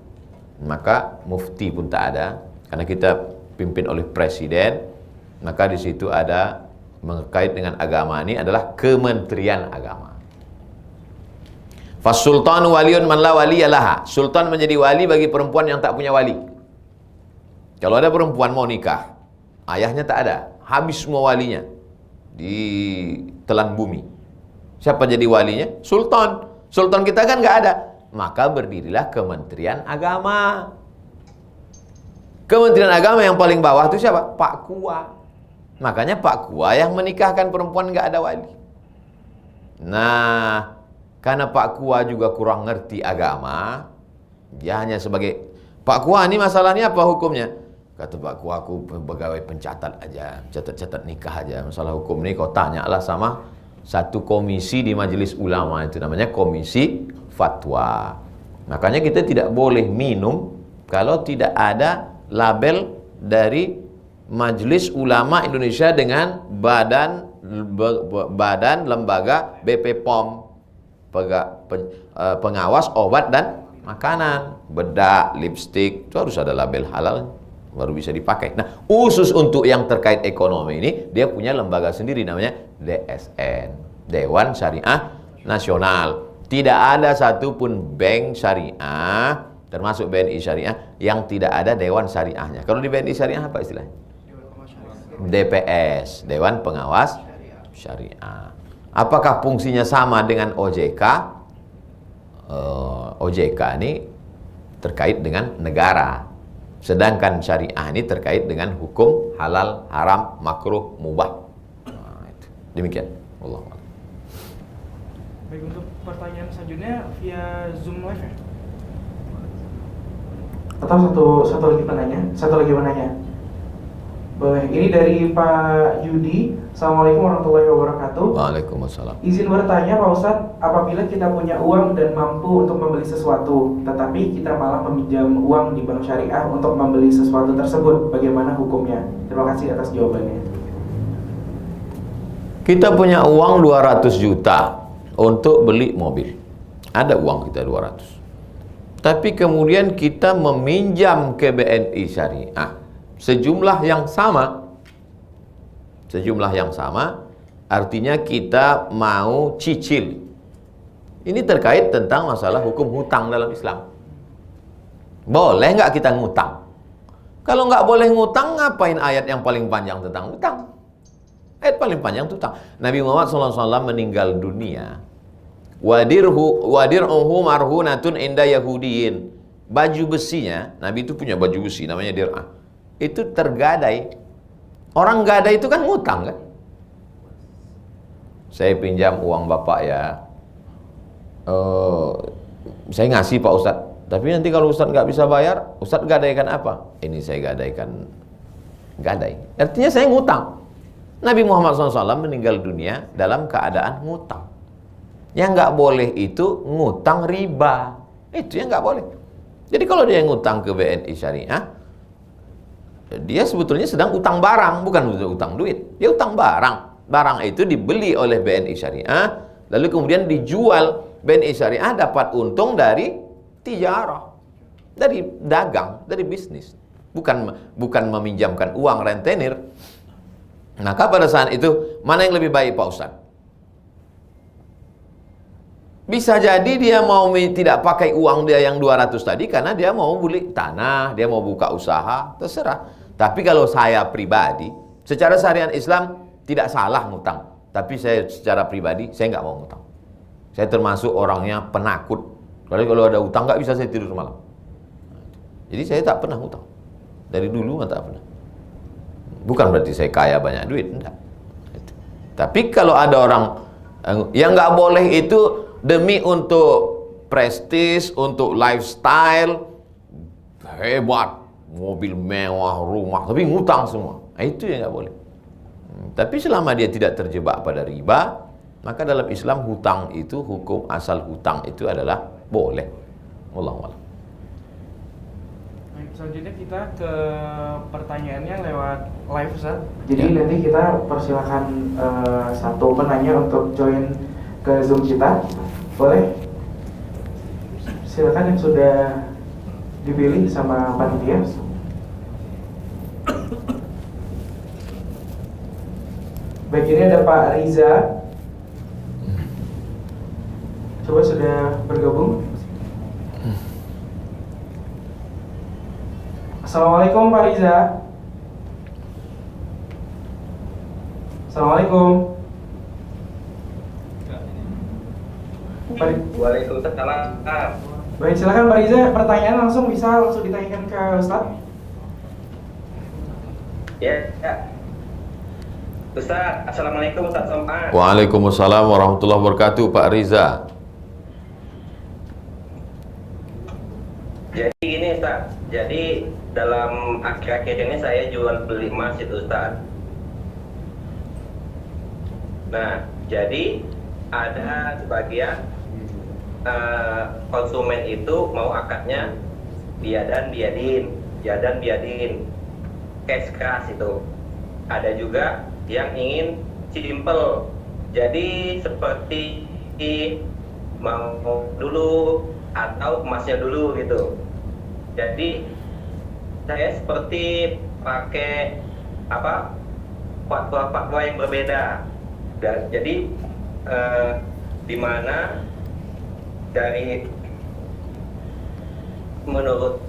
maka mufti pun tak ada, karena kita pimpin oleh presiden. Maka di situ ada mengkait dengan agama ini adalah Kementerian Agama. Fasultanu waliyun man la waliyalaha. Sultan menjadi wali bagi perempuan yang tak punya wali. Kalau ada perempuan mau nikah, ayahnya tak ada, habis semua walinya, ditelan bumi. Siapa jadi walinya? Sultan. Sultan kita kan nggak ada. Maka berdirilah Kementerian Agama. Kementerian Agama yang paling bawah itu siapa? Pak Kua. Makanya Pak Kua yang menikahkan perempuan nggak ada wali. Nah, karena Pak Kua juga kurang ngerti agama, dia hanya sebagai Pak Kua, ini masalahnya apa hukumnya? Kata Pak Kua, aku pegawai pencatat aja, catat-catat nikah aja. Masalah hukum ini kau tanyalah sama satu komisi di Majelis Ulama, itu namanya Komisi Fatwa. Makanya kita tidak boleh minum kalau tidak ada label dari Majelis Ulama Indonesia dengan badan lembaga BP POM, pengawas obat dan makanan, bedak, lipstik, itu harus ada label halal baru bisa dipakai. Nah, khusus untuk yang terkait ekonomi ini dia punya lembaga sendiri namanya DSN, Dewan Syariah Nasional. Tidak ada satupun bank syariah termasuk BNI Syariah yang tidak ada Dewan Syariahnya. Kalau di BNI Syariah apa istilahnya? DPS, Dewan Pengawas Syariah. Apakah fungsinya sama dengan OJK? OJK ini terkait dengan negara, sedangkan syariah ini terkait dengan hukum halal, haram, makruh, mubah. Nah, itu. Demikian. Allah. Baik, untuk pertanyaan selanjutnya via Zoom live ya? Atau satu lagi penanya? Boleh. Ini dari Pak Yudi. Assalamualaikum warahmatullahi wabarakatuh. Waalaikumsalam. Izin bertanya Pak Ustadz, apabila kita punya uang dan mampu untuk membeli sesuatu, tetapi kita malah meminjam uang di bank syariah untuk membeli sesuatu tersebut, bagaimana hukumnya? Terima kasih atas jawabannya. Kita punya uang 200 juta untuk beli mobil. Ada uang kita 200. Tapi kemudian kita meminjam ke BNI Syariah sejumlah yang sama, artinya kita mau cicil. Ini terkait tentang masalah hukum hutang dalam Islam. Boleh nggak kita ngutang? Kalau nggak boleh ngutang, ngapain ayat yang paling panjang tentang hutang? Ayat paling panjang tentang Nabi Muhammad SAW meninggal dunia. Wadir'uhu marhunatun inda yahudiyin. Baju besinya, Nabi itu punya baju besi namanya dir'ah. Itu tergadai. Orang gadai itu kan ngutang kan? Saya pinjam uang bapak ya, saya ngasih Pak Ustadz, tapi nanti kalau Ustadz nggak bisa bayar, Ustadz gadaikan apa? Ini saya gadaikan gadai. Artinya saya ngutang. Nabi Muhammad SAW meninggal dunia dalam keadaan ngutang. Yang nggak boleh itu ngutang riba. Itu yang nggak boleh. Jadi kalau dia ngutang ke BNI Syariah, dia sebetulnya sedang utang barang, bukan utang duit. Dia utang barang. Barang itu dibeli oleh BNI Syariah, lalu kemudian dijual. BNI Syariah dapat untung dari tijarah, dari dagang, dari bisnis. Bukan meminjamkan uang rentenir. Maka pada saat itu, mana yang lebih baik Pak Ustadz? Bisa jadi dia mau tidak pakai uang dia yang 200 tadi karena dia mau beli tanah, dia mau buka usaha, terserah. Tapi kalau saya pribadi, secara syariat Islam tidak salah ngutang. Tapi saya secara pribadi, saya nggak mau ngutang. Saya termasuk orangnya penakut. Kalau ada utang nggak bisa saya tidur malam. Jadi saya tak pernah ngutang. Dari dulu nggak pernah. Bukan berarti saya kaya banyak duit, enggak. Tapi kalau ada orang yang nggak boleh itu demi untuk prestis, untuk lifestyle hebat, mobil mewah, rumah, tapi ngutang semua. Nah, itu yang nggak boleh. Tapi selama dia tidak terjebak pada riba, maka dalam Islam hutang itu, hukum asal hutang itu adalah boleh. Wallahu a'lam. Baik, selanjutnya kita ke pertanyaannya lewat live Ustaz. Jadi nanti kita persilakan satu penanya untuk join ke Zoom kita. Boleh? Silakan yang sudah dipilih sama panitia. Baik, ini ada Pak Riza. Coba sudah bergabung. Assalamualaikum Pak Riza. Assalamualaikum. Waalaikumsalam. Baik, silakan Pak Riza, pertanyaan langsung ditanyakan ke Ustaz. Ya. Ustaz, assalamualaikum Ustaz Somad. Waalaikumsalam warahmatullahi wabarakatuh Pak Riza. Jadi gini Ustaz, jadi dalam akhir-akhir ini saya jual beli emas itu Ustaz. Nah, jadi ada sebagian konsumen itu mau akadnya biadan biadin, cash keras itu. Ada juga yang ingin simple, jadi seperti mau dulu atau emasnya dulu gitu. Jadi saya seperti pakai fatwa yang berbeda. Dan jadi di mana dari menurut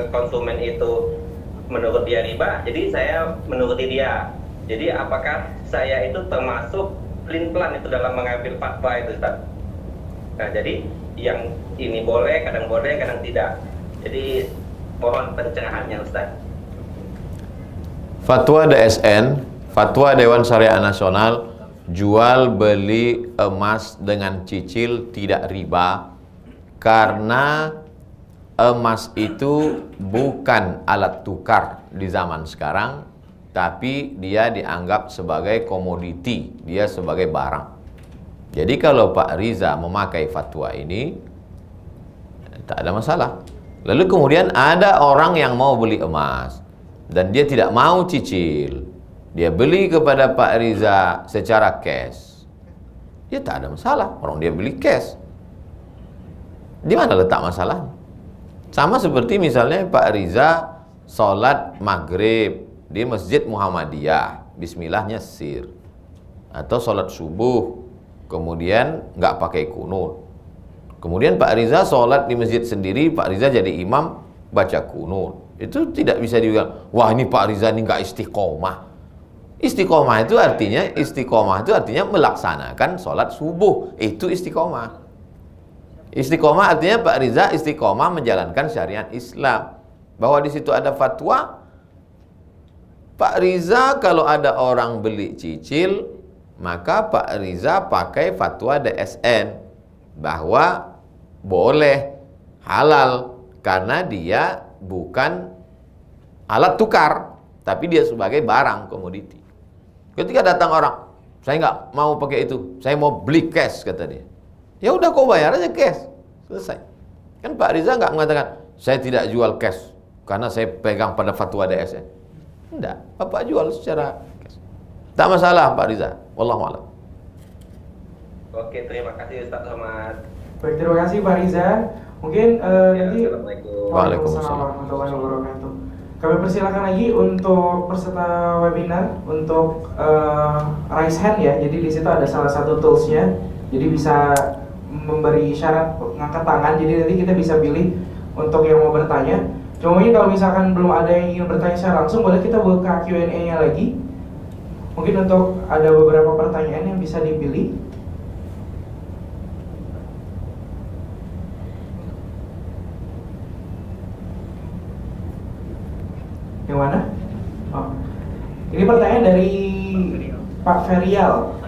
konsumen itu menurut dia riba, jadi saya menuruti dia. Jadi apakah saya itu termasuk pelin-pelan itu dalam mengambil fatwa itu, Ustaz? Nah, jadi yang ini boleh, kadang tidak. Jadi mohon pencerahannya, Ustaz. Fatwa DSN, Fatwa Dewan Syariah Nasional, jual beli emas dengan cicil tidak riba karena emas itu bukan alat tukar di zaman sekarang, tapi dia dianggap sebagai komoditi, dia sebagai barang. Jadi kalau Pak Riza memakai fatwa ini, tak ada masalah. Lalu kemudian ada orang yang mau beli emas dan dia tidak mau cicil, dia beli kepada Pak Riza secara cash, ya tak ada masalah, orang dia beli cash. Di mana letak masalahnya? Sama seperti misalnya Pak Riza sholat maghrib di Masjid Muhammadiyah, bismillahnya sir, atau sholat subuh kemudian nggak pakai kunut. Kemudian Pak Riza sholat di masjid sendiri, Pak Riza jadi imam baca kunut. Itu tidak bisa dibilang, wah ini Pak Riza ini nggak istiqomah. Istiqomah itu artinya melaksanakan sholat subuh, itu istiqomah. Istiqomah artinya Pak Riza istiqomah menjalankan syariat Islam. Bahwa di situ ada fatwa, Pak Riza kalau ada orang beli cicil, maka Pak Riza pakai fatwa DSN bahwa boleh, halal, karena dia bukan alat tukar, tapi dia sebagai barang komoditi. Ketika datang orang, saya nggak mau pakai itu, saya mau beli cash, kata dia. Ya udah kau bayar aja cash, selesai. Kan Pak Riza nggak mengatakan saya tidak jual cash karena saya pegang pada fatwa DSN. Enggak, Bapak jual secara cash. Tak masalah Pak Riza. Wallahu a'lam. Oke, terima kasih Ustaz Somad. Baik, terima kasih Pak Riza. Mungkin nanti Assalamualaikum. Waalaikumsalam warahmatullahi wabarakatuh. Kami persilakan lagi untuk peserta webinar untuk raise hand ya. Jadi di situ ada salah satu toolsnya. Jadi bisa memberi syarat ngangkat tangan, jadi nanti kita bisa pilih untuk yang mau bertanya. Cuma mungkin kalau misalkan belum ada yang ingin bertanya secara langsung, boleh kita buka Q&A-nya lagi. Mungkin untuk ada beberapa pertanyaan yang bisa dipilih. Yang mana? Oh. Ini pertanyaan dari Pak Ferial.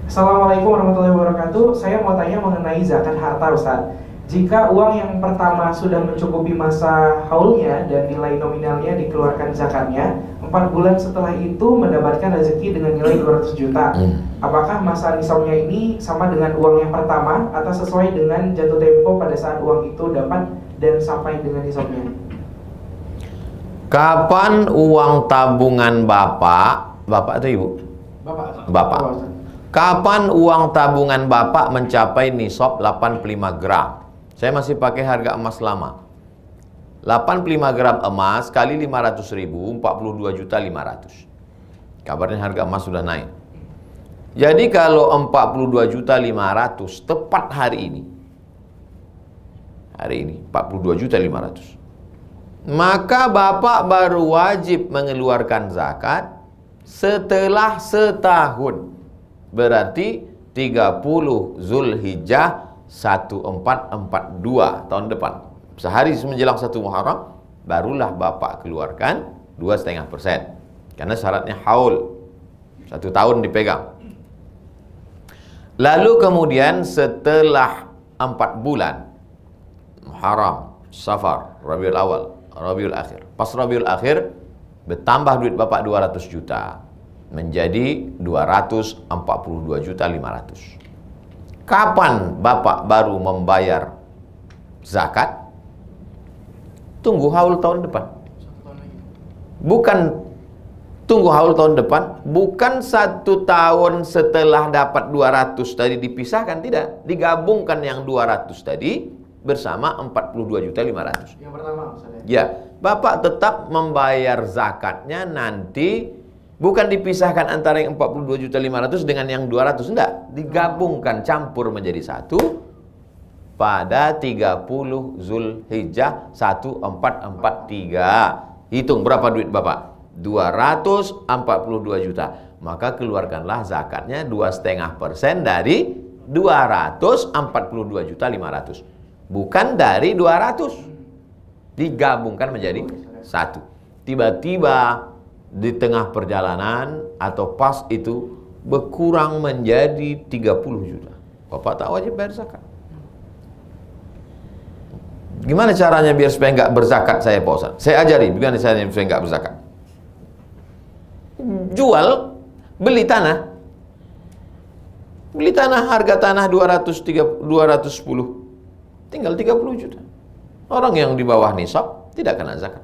Assalamualaikum warahmatullahi wabarakatuh. Saya mau tanya mengenai zakat harta, Ustaz. Jika uang yang pertama sudah mencukupi masa haulnya dan nilai nominalnya dikeluarkan zakatnya, 4 bulan setelah itu mendapatkan rezeki dengan nilai 200 juta. Apakah masa nisabnya ini sama dengan uang yang pertama atau sesuai dengan jatuh tempo pada saat uang itu dapat dan sampai dengan nisabnya? Kapan uang tabungan Bapak atau Ibu? Bapak. Kapan uang tabungan Bapak mencapai nisab 85 gram? Saya masih pakai harga emas lama. 85 gram emas kali 500 ribu, 42.500.000. Kabarnya harga emas sudah naik. Jadi kalau 42.500.000 tepat hari ini 42.500.000, maka Bapak baru wajib mengeluarkan zakat setelah setahun. Berarti 30 Zulhijjah 1442 tahun depan. Sehari menjelang 1 Muharram barulah Bapak keluarkan 2,5%. Karena syaratnya haul, 1 tahun dipegang. Lalu kemudian setelah 4 bulan Muharram, Safar, Rabiul Awal, Rabiul Akhir. Pas Rabiul Akhir bertambah duit Bapak 200 juta. Menjadi 242.500.000. Kapan Bapak baru membayar zakat? Tunggu haul tahun depan. 1 tahun lagi. Bukan tunggu haul tahun depan, bukan 1 tahun setelah dapat 200 tadi dipisahkan, tidak. Digabungkan yang 200 tadi bersama 42.500.000. Yang pertama Ustaz ya? Ya, Bapak tetap membayar zakatnya nanti, bukan dipisahkan antara yang 42.500.000 dengan yang 200, enggak. Digabungkan, campur menjadi satu pada 30 Zulhijjah 1443. Hitung berapa duit Bapak? 242 juta. Maka keluarkanlah zakatnya 2,5% dari 242.500.000. Bukan dari 200. Digabungkan menjadi satu. Tiba-tiba di tengah perjalanan atau pas itu berkurang menjadi 30 juta. Bapak tak wajib bayar zakat. Gimana caranya biar supaya nggak berzakat saya Pak Ustaz? Saya ajari bagaimana caranya supaya nggak berzakat. Jual, beli tanah. Beli tanah, harga tanah 210. Tinggal 30 juta. Orang yang di bawah nisab tidak kena zakat.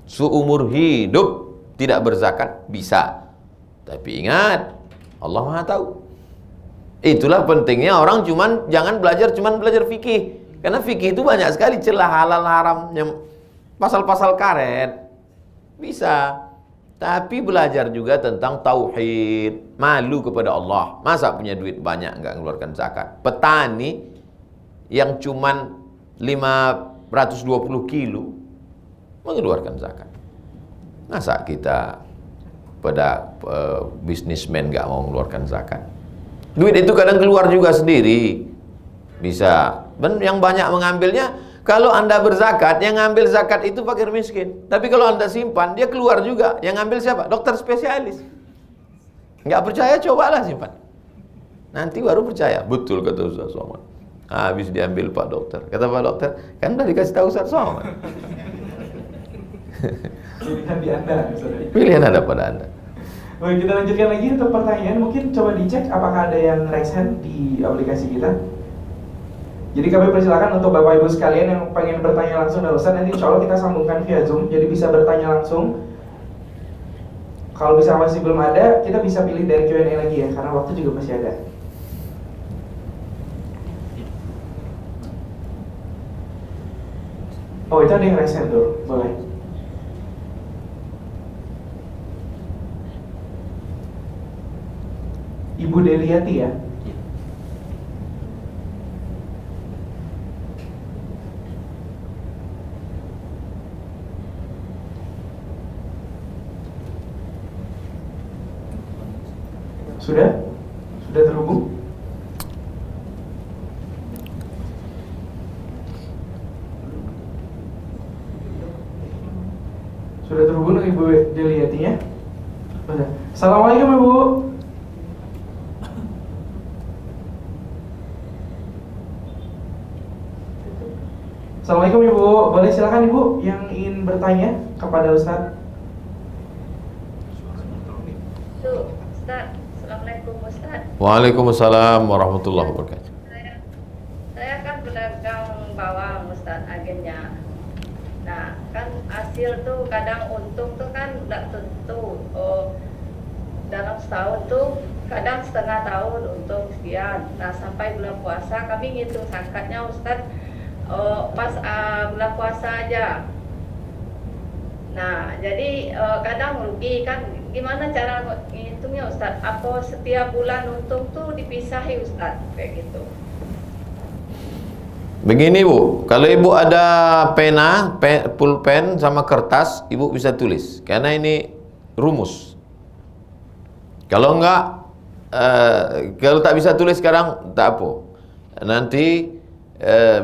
Seumur hidup tidak berzakat bisa. Tapi ingat, Allah Maha tahu. Itulah pentingnya orang jangan belajar fikih. Karena fikih itu banyak sekali celah halal haramnya, pasal-pasal karet. Bisa. Tapi belajar juga tentang tauhid, malu kepada Allah. Masa punya duit banyak enggak mengeluarkan zakat? Petani yang cuman 520 kilo mengeluarkan zakat. Masa kita pada bisnismen enggak mau mengeluarkan zakat? Duit itu kadang keluar juga sendiri. Bisa. Dan yang banyak mengambilnya, kalau Anda berzakat, yang ngambil zakat itu fakir miskin. Tapi kalau Anda simpan, dia keluar juga. Yang ngambil siapa? Dokter spesialis. Nggak percaya, cobalah simpan. Nanti baru percaya. Betul kata Ustaz Somad. Habis diambil Pak Dokter. Kata Pak Dokter, kan udah dikasih tahu Ustaz Somad. Pilihan di Anda, Ustaz. Pilihan ada pada Anda. Baik, kita lanjutkan lagi untuk pertanyaan. Mungkin coba dicek apakah ada yang raise hand di aplikasi kita. Jadi kami persilakan untuk Bapak Ibu sekalian yang pengen bertanya langsung dengan Ustaz, nanti insya Allah kita sambungkan via Zoom, jadi bisa bertanya langsung. Kalau bisa masih belum ada, kita bisa pilih dari Q&A lagi ya, karena waktu juga masih ada. Oh, itu ada yang raise hand tuh, boleh. Ibu Deliati ya. Sudah? Sudah terhubung? Sudah terhubung dengan Ibu Deliatinya? Sudah. Assalamualaikum Ibu. Assalamualaikum Ibu. Boleh silakan Ibu yang ingin bertanya kepada Ustadz. Ustadz, Assalamualaikum Ustadz. Waalaikumsalam warahmatullahi wabarakatuh. Saya kan pedagang bawang Ustadz, agennya. Nah, kan hasil tuh kadang untung tuh kan tidak tentu. Dalam setahun tuh kadang setengah tahun untung sekian. Nah, sampai bulan puasa kami ngitung zakatnya Ustadz pas bulan puasa aja. Nah, jadi kadang rugi kan. Gimana cara ngitungnya Ustadz? Apa setiap bulan untung tuh dipisahi Ustadz? Kayak gitu. Begini Bu, kalau Ibu ada pena, pulpen sama kertas, Ibu bisa tulis. Karena ini rumus. Kalau enggak, kalau tak bisa tulis sekarang, tak apa. Nanti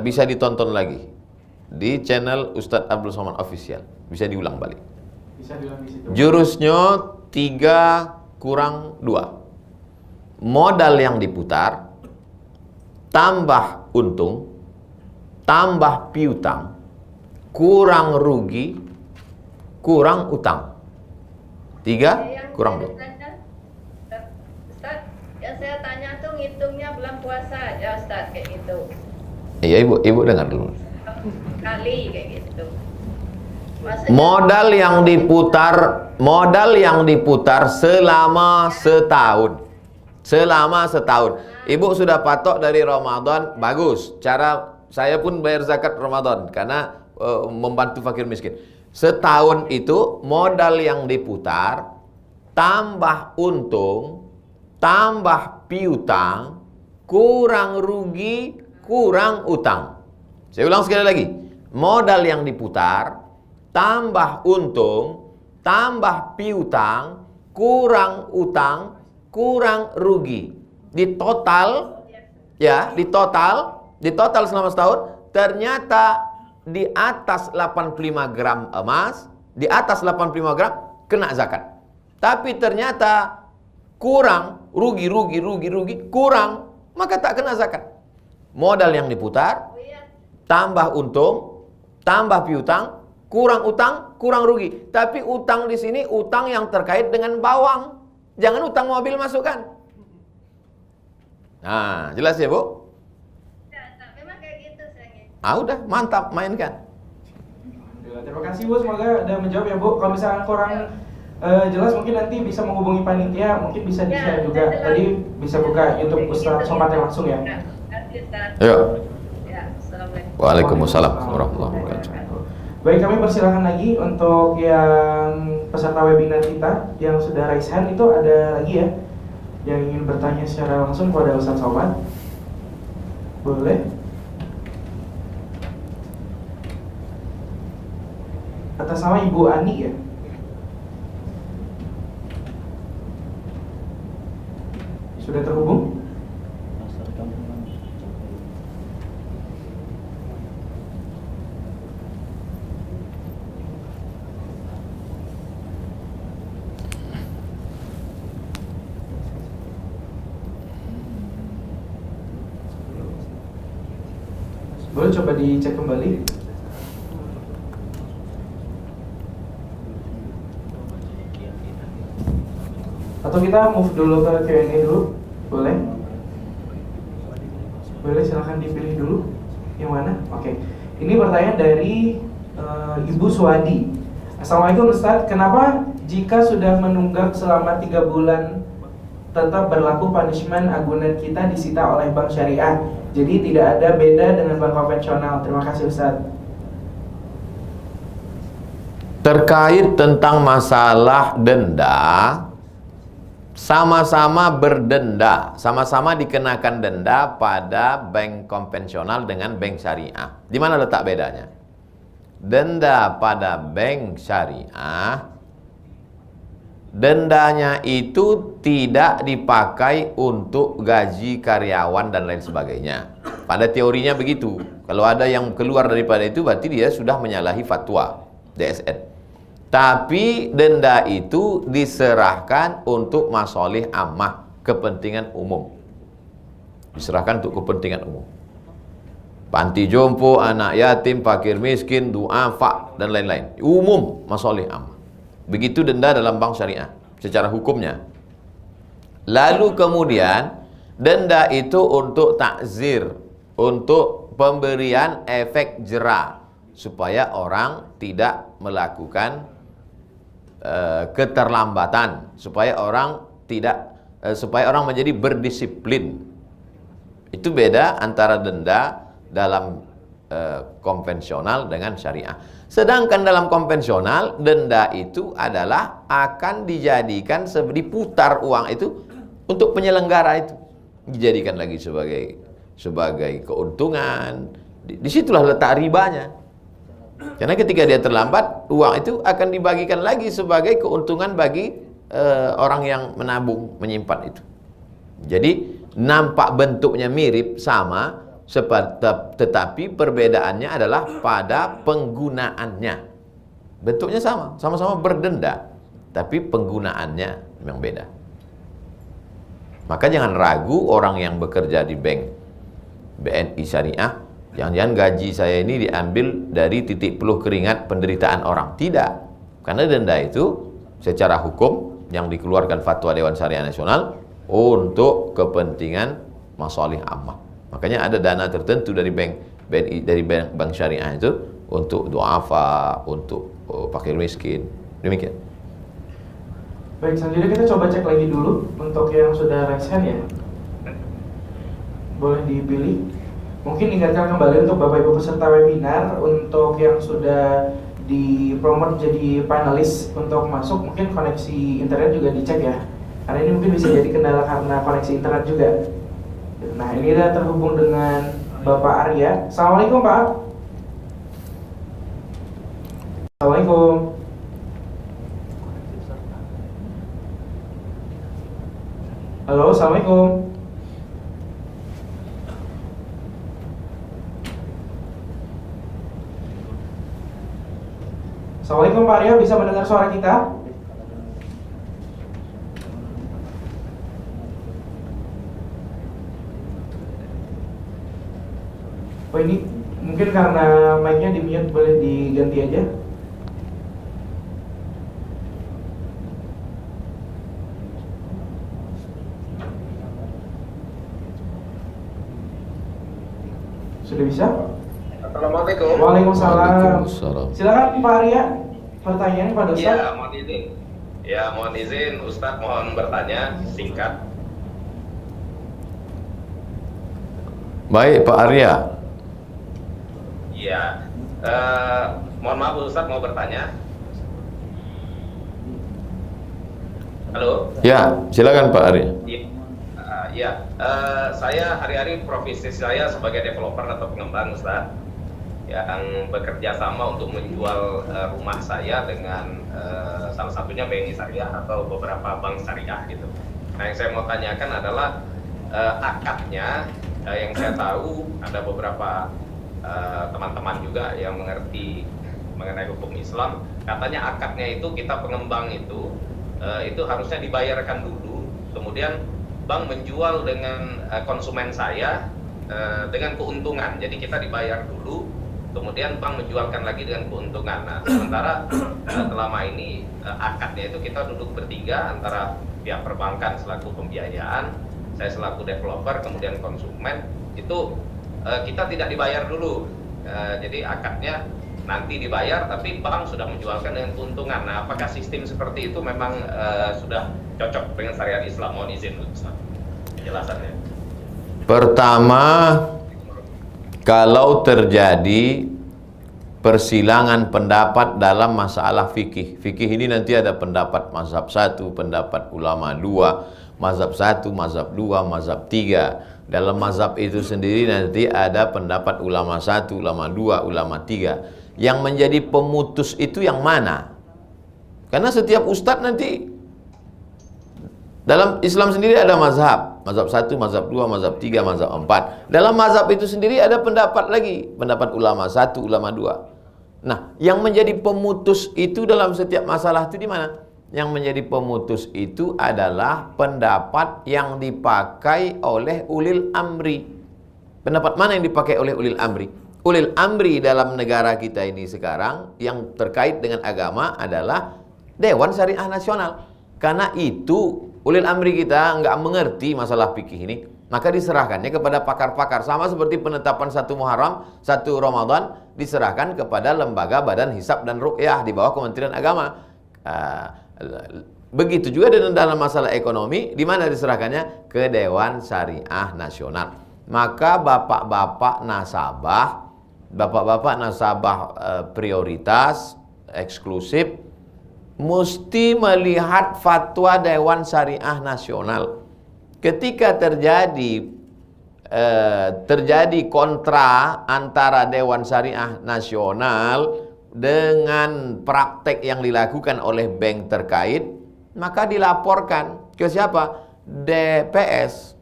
bisa ditonton lagi di channel Ustadz Abdul Somad Official. Bisa diulang balik. Bisa diulang di situ. Jurusnya 3+2. Modal yang diputar tambah untung tambah piutang kurang rugi kurang utang. 3 kurang 2. Ustadz, yang saya tanya tuh ngitungnya bulan puasa aja Ustadz, kayak gitu. Iya Ibu dengar dulu. Kali kayak gitu. Maksudnya, modal yang diputar selama setahun. Selama setahun. Ibu sudah patok dari Ramadan, bagus. Cara saya pun bayar zakat Ramadan karena membantu fakir miskin. Setahun itu modal yang diputar tambah untung, tambah piutang, kurang rugi, kurang utang. Saya ulang sekali lagi. Modal yang diputar tambah untung, tambah piutang, kurang utang, kurang rugi. Di total selama setahun ternyata di atas 85 gram emas, di atas 85 gram kena zakat. Tapi ternyata kurang, rugi, kurang, maka tak kena zakat. Modal yang diputar tambah untung, tambah piutang, kurang utang, kurang rugi. Tapi utang di sini utang yang terkait dengan bawang. Jangan utang mobil masukkan. Nah, jelas ya, Bu? ya, memang kayak gitu sayangnya. Udah, mantap, mainkan. Terima kasih Bu, semoga udah menjawab ya Bu. Kalau misalkan kurang jelas mungkin nanti bisa menghubungi panitia, mungkin bisa di-share juga. Tadi bisa buka YouTube Ustaz Somad yang langsung ya. Yuk. Ya, assalamualaikum. Waalaikumsalam warahmatullahi wabarakatuh. Baik, kami persilahkan lagi untuk yang peserta webinar kita yang sudah raise hand. Itu ada lagi ya yang ingin bertanya secara langsung kepada Ustaz Somad. Boleh? Atas nama Ibu Ani ya. Sudah terhubung? Boleh coba dicek kembali. Atau kita move dulu ke Q&A dulu. Boleh? Boleh, silahkan dipilih dulu. Yang mana? Oke. Ini pertanyaan dari Ibu Suwadi. Assalamualaikum Ustaz, kenapa jika sudah menunggak selama 3 bulan tetap berlaku punishment agunan kita disita oleh bank syariah? Jadi tidak ada beda dengan bank konvensional. Terima kasih Ustaz. Terkait tentang masalah denda, sama-sama berdenda, sama-sama dikenakan denda pada bank konvensional dengan bank syariah. Di mana letak bedanya? Denda pada bank syariah, dendanya itu tidak dipakai untuk gaji karyawan dan lain sebagainya. Pada teorinya begitu. Kalau ada yang keluar daripada itu, berarti dia sudah menyalahi fatwa DSN. Tapi denda itu diserahkan untuk masolih ammah, kepentingan umum. Diserahkan untuk kepentingan umum. Panti jompo, anak yatim, fakir miskin, duafa, dan lain-lain. Umum, masolih ammah. Begitu denda dalam bank syariah, secara hukumnya. Lalu kemudian, denda itu untuk takzir, untuk pemberian efek jera, supaya orang tidak melakukan keterlambatan, supaya orang menjadi berdisiplin. Itu beda antara denda dalam konvensional dengan syariah. Sedangkan dalam konvensional, denda itu adalah akan dijadikan diputar uang itu untuk penyelenggara itu, dijadikan lagi sebagai keuntungan. Disitulah letak ribanya. Karena ketika dia terlambat, uang itu akan dibagikan lagi sebagai keuntungan bagi orang yang menabung, menyimpan itu. Jadi nampak bentuknya mirip sama, tetapi perbedaannya adalah pada penggunaannya. Bentuknya sama, sama-sama berdenda, tapi penggunaannya memang beda. Maka jangan ragu orang yang bekerja di bank BNI Syariah, jangan-jangan gaji saya ini diambil dari titik peluh keringat penderitaan orang. Tidak. Karena denda itu secara hukum yang dikeluarkan fatwa Dewan Syariah Nasional untuk kepentingan masalih ammah. Makanya ada dana tertentu dari bank BNI, dari bank syariah itu untuk duafa, untuk fakir miskin. Demikian. Baik, selanjutnya kita coba cek lagi dulu untuk yang sudah raise hand ya. Boleh dipilih. Mungkin ingatkan kembali untuk Bapak Ibu peserta webinar, untuk yang sudah dipromot jadi panelis untuk masuk, mungkin koneksi internet juga dicek ya. Karena ini mungkin bisa jadi kendala karena koneksi internet juga. Nah, ini kita terhubung dengan Bapak Arya. Assalamualaikum Pak. Assalamualaikum. Halo, Assalamualaikum. Assalamualaikum Pak Arya, bisa mendengar suara kita? Oh, ini mungkin karena mic-nya di mute, boleh diganti aja. Sudah bisa? Assalamualaikum. Waalaikumsalam. Waalaikumsalam. Silakan Pak Arya, pertanyaannya pada Ustaz. Iya, mohon izin. Ya, mohon izin Ustadz, mohon bertanya singkat. Baik Pak Arya. Iya. Mohon maaf Ustadz, mau bertanya. Halo? Ya, silakan Pak Arya. Ya, saya hari-hari profesi saya sebagai developer atau pengembang Ustaz, yang bekerja sama untuk menjual rumah saya dengan salah satunya BNI Syariah atau beberapa bank syariah gitu. Nah, yang saya mau tanyakan adalah akadnya, yang saya tahu ada beberapa teman-teman juga yang mengerti mengenai hukum Islam, katanya akadnya itu kita pengembang itu harusnya dibayarkan dulu, kemudian bank menjual dengan konsumen saya dengan keuntungan. Jadi kita dibayar dulu, kemudian bank menjualkan lagi dengan keuntungan. Nah, sementara selama ini akadnya itu kita duduk bertiga antara pihak perbankan selaku pembiayaan, saya selaku developer, kemudian konsumen, itu kita tidak dibayar dulu. Jadi akadnya nanti dibayar, tapi bank sudah menjualkan dengan keuntungan. Nah, apakah sistem seperti itu memang sudah cocok dengan syariat Islam? Mohon izin Ustaz penjelasannya. Pertama, kalau terjadi persilangan pendapat dalam masalah fikih. Fikih ini nanti ada pendapat mazhab 1, pendapat ulama 2, mazhab 1, mazhab 2, mazhab 3. Dalam mazhab itu sendiri nanti ada pendapat ulama 1, ulama 2, ulama 3. Yang menjadi pemutus itu yang mana? Karena setiap ustadz nanti dalam Islam sendiri ada mazhab. Mazhab 1, mazhab 2, mazhab 3, mazhab 4. Dalam mazhab itu sendiri ada pendapat lagi. Pendapat ulama 1, ulama 2. Nah, yang menjadi pemutus itu dalam setiap masalah itu di mana? Yang menjadi pemutus itu adalah pendapat yang dipakai oleh ulil amri. Pendapat mana yang dipakai oleh ulil amri? Ulil amri dalam negara kita ini sekarang yang terkait dengan agama adalah Dewan Syariah Nasional. Karena itu ulil amri kita nggak mengerti masalah fikih ini, maka diserahkannya kepada pakar-pakar. Sama seperti penetapan 1 Muharram, 1 Ramadan diserahkan kepada lembaga Badan Hisab dan Ruqyah di bawah Kementerian Agama. Begitu juga dalam masalah ekonomi, di mana diserahkannya? Ke Dewan Syariah Nasional. Maka bapak-bapak nasabah prioritas eksklusif mesti melihat fatwa Dewan Syariah Nasional. Ketika terjadi kontra antara Dewan Syariah Nasional dengan praktek yang dilakukan oleh bank terkait, maka dilaporkan ke siapa? DPS.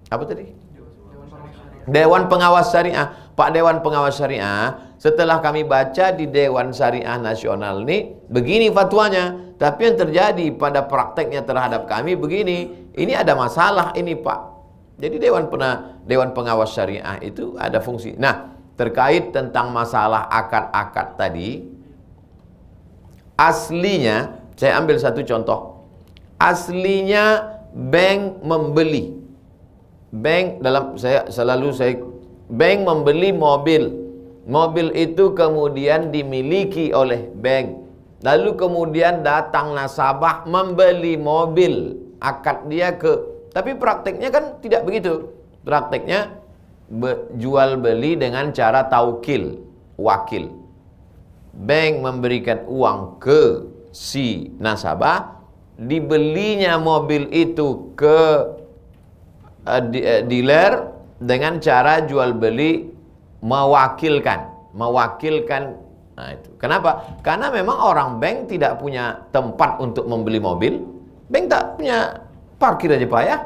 Apa tadi? Dewan Pengawas Syariah. Pak Dewan Pengawas Syariah, setelah kami baca di Dewan Syariah Nasional ini, begini fatwanya. Tapi yang terjadi pada prakteknya terhadap kami begini. Ini ada masalah ini Pak. Jadi Dewan Pengawas Syariah itu ada fungsi. Nah, terkait tentang masalah akad-akad tadi, aslinya, saya ambil satu contoh. Aslinya bank membeli. Bank membeli mobil mobil itu kemudian dimiliki oleh bank, lalu kemudian datang nasabah membeli mobil, akad dia tapi prakteknya kan tidak begitu. Prakteknya jual beli dengan cara taukil, wakil. Bank memberikan uang ke si nasabah, dibelinya mobil itu ke dealer dengan cara jual beli mewakilkan. Nah itu. Kenapa? Karena memang orang bank tidak punya tempat untuk membeli mobil. Bank tak punya parkir aja payah.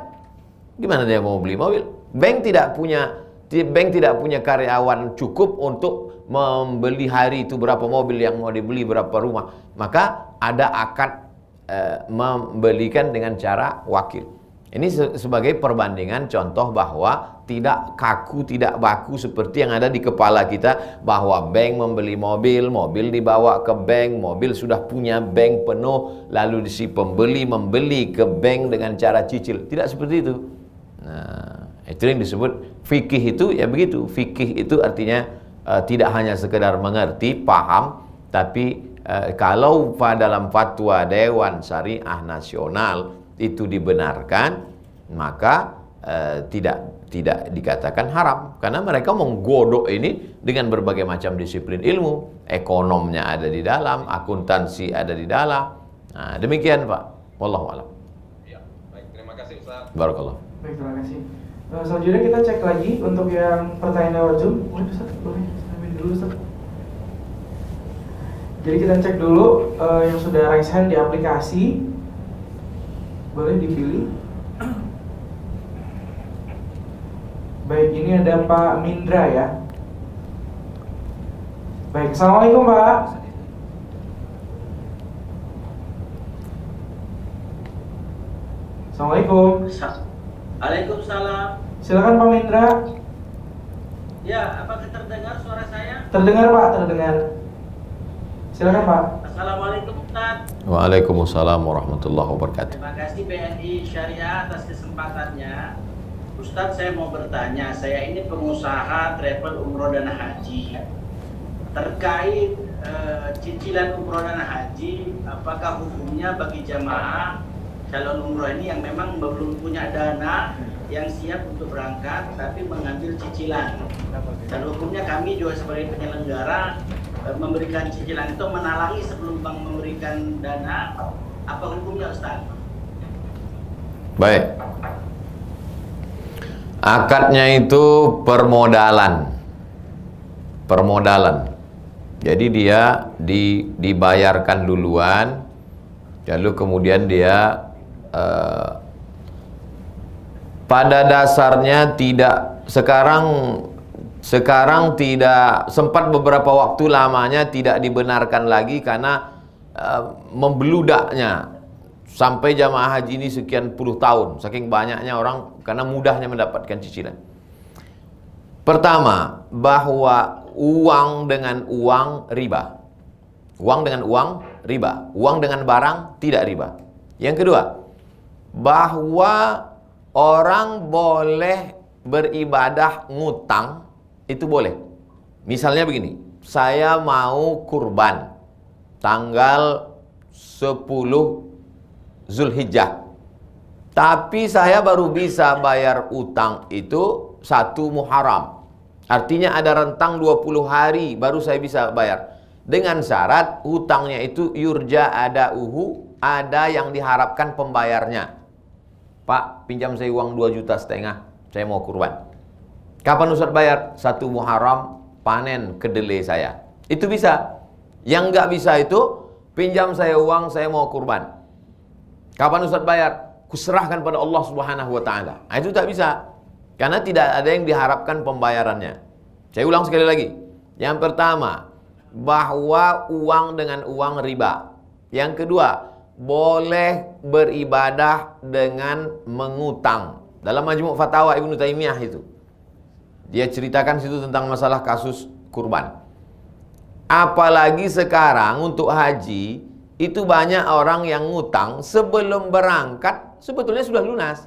Gimana dia mau beli mobil? Bank tidak punya karyawan cukup untuk membeli hari itu berapa mobil yang mau dibeli, berapa rumah. Maka ada akad membelikan dengan cara wakil. Ini sebagai perbandingan contoh bahwa tidak kaku, tidak baku seperti yang ada di kepala kita, bahwa bank membeli mobil, mobil dibawa ke bank, mobil sudah punya bank penuh, lalu si pembeli membeli ke bank dengan cara cicil. Tidak seperti itu. Nah, itu yang disebut fikih itu ya begitu. Fikih itu artinya tidak hanya sekedar mengerti, paham, tapi kalau dalam fatwa Dewan Syariah Nasional itu dibenarkan, maka tidak dikatakan haram, karena mereka menggodok ini dengan berbagai macam disiplin ilmu. Ekonomnya ada di dalam, akuntansi ada di dalam. Nah, demikian Pak. Wallahu a'lam. Ya, baik, terima kasih Ustaz. Barakallah. Baik, terima kasih. Selanjutnya kita cek lagi untuk yang pertanyaan lewat Zoom. Boleh Ustaz? Boleh. Sambil dulu Ustaz. Jadi kita cek dulu yang sudah raise hand di aplikasi. Boleh dipilih. Baik, ini ada Pak Mindra ya. Baik, assalamualaikum Pak. Assalamualaikum. Waalaikumsalam. Silakan Pak Mindra. Ya, apakah terdengar suara saya? Terdengar Pak, terdengar. Silakan Pak. Assalamualaikum Ustaz. Waalaikumsalam warahmatullahi wabarakatuh. Terima kasih BNI Syariah atas kesempatannya. Ustaz, saya mau bertanya, saya ini pengusaha travel umroh dan haji. Terkait cicilan umroh dan haji, apakah hukumnya bagi jamaah calon umroh ini yang memang belum punya dana yang siap untuk berangkat tapi mengambil cicilan? Dan hukumnya kami juga sebagai penyelenggara memberikan cicilan itu menalangi sebelum bank memberikan dana, apa hukumnya Ustaz? Baik. Akadnya itu permodalan. Jadi dia dibayarkan duluan, lalu kemudian dia pada dasarnya tidak sekarang tidak, sempat beberapa waktu lamanya tidak dibenarkan lagi karena membeludaknya sampai jamaah haji ini sekian puluh tahun, saking banyaknya orang, karena mudahnya mendapatkan cicilan. Pertama, bahwa uang dengan uang riba. Uang dengan uang riba. Uang dengan barang tidak riba. Yang kedua, bahwa orang boleh beribadah ngutang, itu boleh. Misalnya begini, saya mau kurban tanggal 10 Zulhijjah, tapi saya baru bisa bayar utang itu 1 Muharram. Artinya ada rentang 20 hari baru saya bisa bayar. Dengan syarat utangnya itu yurja adauhu, ada yang diharapkan pembayarnya. Pak, pinjam saya uang 2,5 juta, saya mau kurban. Kapan Ustaz bayar? 1 Muharram panen kedelai saya. Itu bisa. Yang nggak bisa itu, pinjam saya uang, saya mau kurban. Kapan Ustaz bayar? Kuserahkan pada Allah Subhanahu wa taala. Nah, itu tak bisa. Karena tidak ada yang diharapkan pembayarannya. Saya ulang sekali lagi. Yang pertama, bahwa uang dengan uang riba. Yang kedua, boleh beribadah dengan mengutang. Dalam Majmu' Fatawa Ibnu Taimiyah itu, dia ceritakan situ tentang masalah kasus kurban. Apalagi sekarang untuk haji, itu banyak orang yang ngutang sebelum berangkat sebetulnya sudah lunas.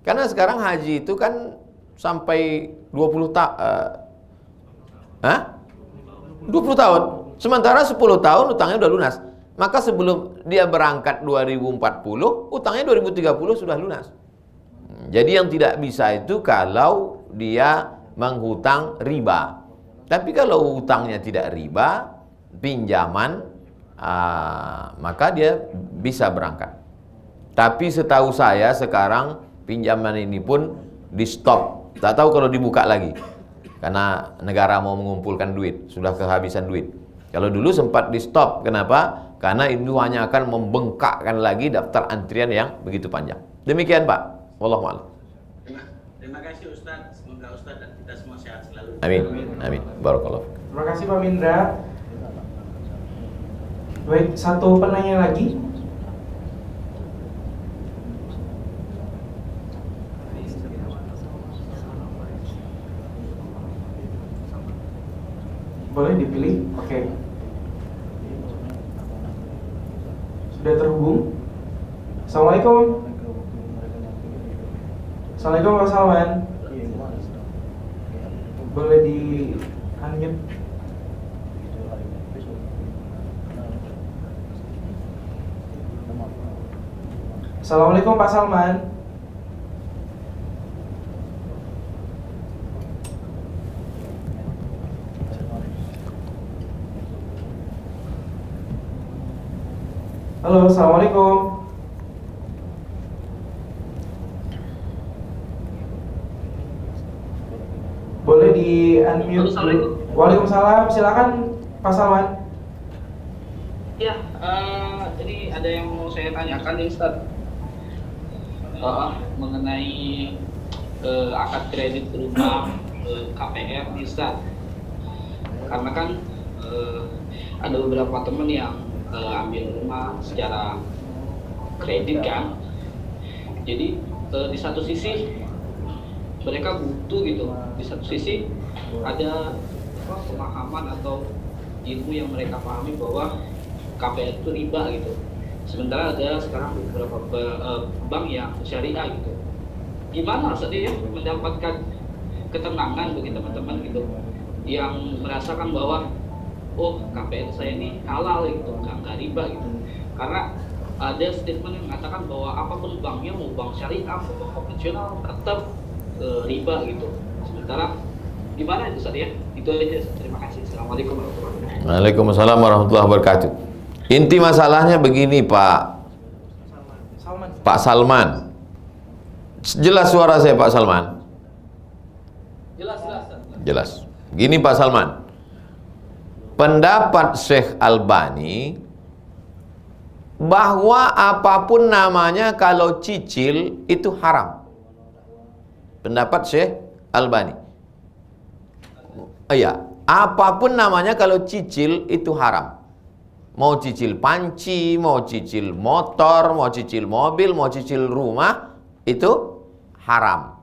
Karena sekarang haji itu kan sampai 20 tahun. 20 tahun. Sementara 10 tahun utangnya udah lunas. Maka sebelum dia berangkat 2040, utangnya 2030 sudah lunas. Jadi yang tidak bisa itu kalau dia menghutang riba. Tapi kalau hutangnya tidak riba, pinjaman, maka dia bisa berangkat. Tapi setahu saya sekarang pinjaman ini pun di stop. Tak tahu kalau dibuka lagi. Karena negara mau mengumpulkan duit, sudah kehabisan duit. Kalau dulu sempat di stop, kenapa? Karena itu hanya akan membengkakkan lagi daftar antrian yang begitu panjang. Demikian Pak. Wallahu a'lam. Terima kasih Ustaz. Semoga Ustaz dan kita semua sehat selalu. Amin. Amin. Barakallah. Terima kasih Pak Mindra. Baik, satu penanya lagi. Boleh dipilih? Oke. Sudah terhubung? Assalamualaikum. Assalamualaikum Pak Salman. Boleh di unmute? Assalamualaikum Pak Salman. Halo, assalamualaikum. Boleh di unmute? Assalamualaikum. Waalaikumsalam. Silakan Pak Salman. Ya, jadi ada yang mau saya tanyakan nih Ustaz, mengenai akad kredit rumah KPR nih Ustaz. Karena kan ada beberapa teman yang ambil rumah secara kredit kan. Jadi di satu sisi mereka butuh gitu, di satu sisi ada pemahaman atau ilmu yang mereka pahami bahwa KPR itu riba gitu. Sementara ada sekarang beberapa bank yang syariah gitu. Gimana Ustaz ya mendapatkan ketenangan bagi teman-teman gitu yang merasakan bahwa oh KPR saya ini halal gitu, nggak riba gitu. Karena ada statement yang mengatakan bahwa apapun banknya, mau bank syariah, mau bank konvensional, tetap riba gitu. Sementara gimana itu Ustaz ya? Itu aja. Terima kasih. Assalamualaikum warahmatullahi wabarakatuh. Waalaikumsalam warahmatullahi wabarakatuh. Inti masalahnya begini Pak Salman. Jelas suara saya Pak Salman? Jelas. Gini Pak Salman. Pendapat Syekh Albani bahwa apapun namanya kalau cicil itu haram. Pendapat Syekh Albani. Iya, apapun namanya kalau cicil itu haram. Mau cicil panci, mau cicil motor, mau cicil mobil, mau cicil rumah, itu haram.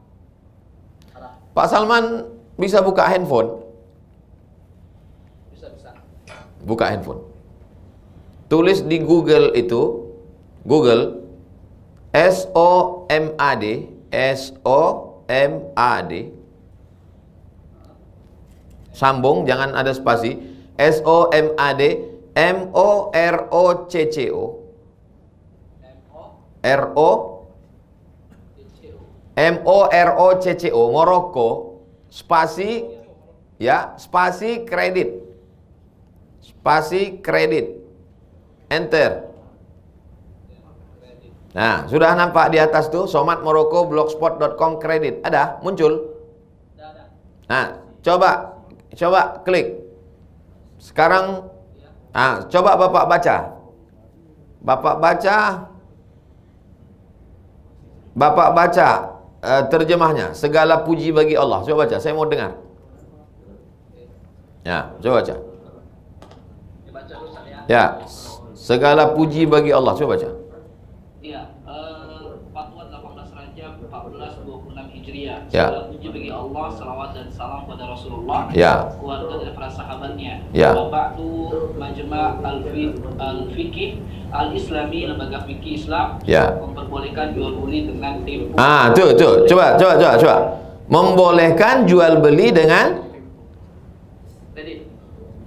Pak Salman bisa buka handphone? Bisa. Buka handphone. Tulis di Google itu, Google SOMAD, sambung, jangan ada spasi. SOMAD MOROCCO Moroko, spasi ya, spasi kredit, enter. Nah, sudah nampak di atas tuh Somat Moroko blogspot.com kredit, ada muncul. Nah, coba klik sekarang. Nah, coba Bapak baca terjemahnya. Segala puji bagi Allah. Coba baca, saya mau dengar. Ya, coba baca. Ya, segala puji bagi Allah. Coba baca. Iya, Fatwa 18 Rajab 1426 Hijriah. Ya. Segala puji bagi Allah, salawat dan salam pada Rasulullah, Ya. keluarga dan para sahabatnya. Ya. Bapak tuh Majma' Al-Fiqih Al-Islami, lembaga fikih Islam, Ya. memperbolehkan jual beli dengan tim. Tuh. Coba. Membolehkan jual beli dengan Kredit.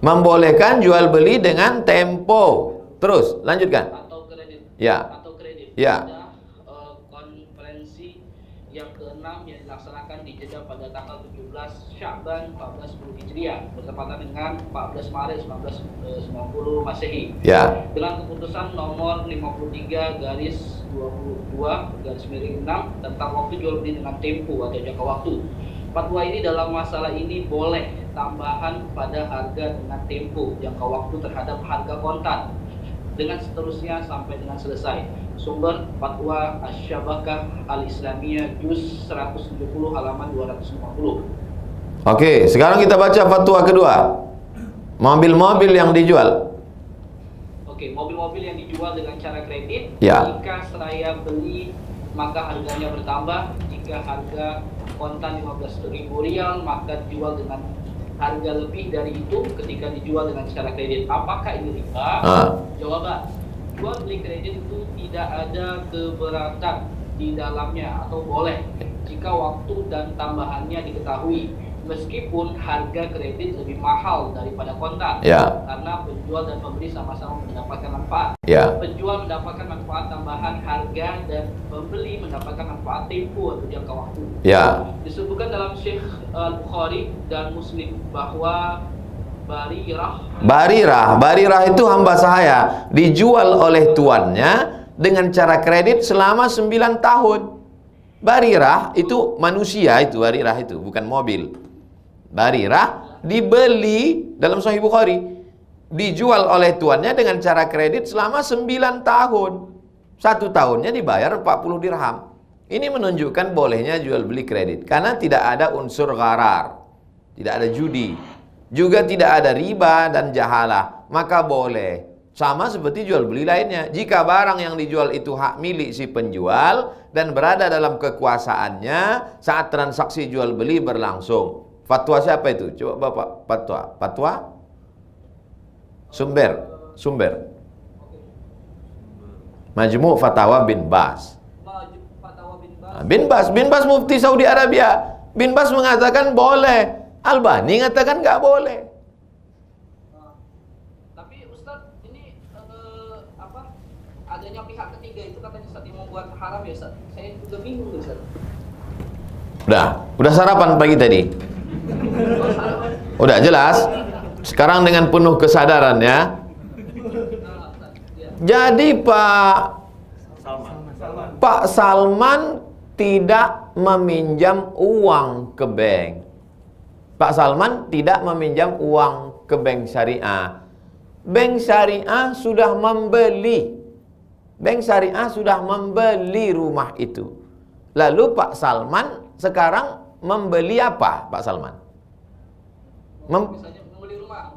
Membolehkan jual beli dengan tempo. Terus, lanjutkan. Atau kredit. Ya. Atau kredit. Ya. Ada konferensi yang ke-6 yang dilaksanakan di Jeddah pada tanggal 17 Sya'ban 1410 Hijriah bertepatan dengan 14 Maret 1990 Masehi. Ya. Dengan keputusan nomor 53/22/6 tentang waktu jual beli dengan tempo atau jangka waktu. Fatwa ini dalam masalah ini boleh tambahan pada harga dengan tempo jangka waktu terhadap harga kontan dengan seterusnya sampai dengan selesai. Sumber Fatwa Asy-Syabakah Al-Islamiyah Juz 170 halaman 250. Oke, sekarang kita baca fatwa kedua. Mobil-mobil yang dijual. Oke, mobil-mobil yang dijual dengan cara kredit, Ya. jika saya beli maka harganya bertambah. Jika harga kontan Rp15.000 maka dijual dengan harga lebih dari itu ketika dijual dengan cara kredit. Apakah ini riba? Jawaban, jual beli kredit itu tidak ada keberatan di dalamnya atau boleh jika waktu dan tambahannya diketahui, meskipun harga kredit lebih mahal daripada kontan. Ya. Karena penjual dan pembeli sama-sama mendapatkan manfaat. Ya. Penjual mendapatkan manfaat tambahan harga dan pembeli mendapatkan manfaat tempo atau jangka waktu. Ya. Disebutkan dalam Syekh Al-Bukhari dan Muslim bahwa Barirah itu hamba sahaya, dijual oleh tuannya dengan cara kredit selama 9 tahun. Barirah itu manusia, itu Barirah itu bukan mobil. Barirah dibeli dalam Sahih Bukhari, dijual oleh tuannya dengan cara kredit selama 9 tahun. 1 tahunnya dibayar 40 dirham. Ini menunjukkan bolehnya jual beli kredit karena tidak ada unsur gharar, tidak ada judi, juga tidak ada riba dan jahalah, maka boleh. Sama seperti jual beli lainnya. Jika barang yang dijual itu hak milik si penjual dan berada dalam kekuasaannya saat transaksi jual beli berlangsung. Fatwa siapa itu? Coba Bapak fatwa. Sumber. Majmu' Fatawa bin Bas. Bin Bas mufti Saudi Arabia. Bin Bas mengatakan boleh. Albani mengatakan nggak boleh. Tapi Ustaz, ini adanya pihak ketiga itu katanya Ustaz yang membuat haram ya Ustaz. Saya juga bingung Ustaz. Udah sarapan pagi tadi. Udah jelas. Sekarang dengan penuh kesadaran ya. Jadi Pak Salman tidak meminjam uang ke bank. Pak Salman tidak meminjam uang ke bank syariah. Bank syariah sudah membeli. Bank syariah sudah membeli rumah itu. Lalu Pak Salman sekarang membeli apa Pak Salman?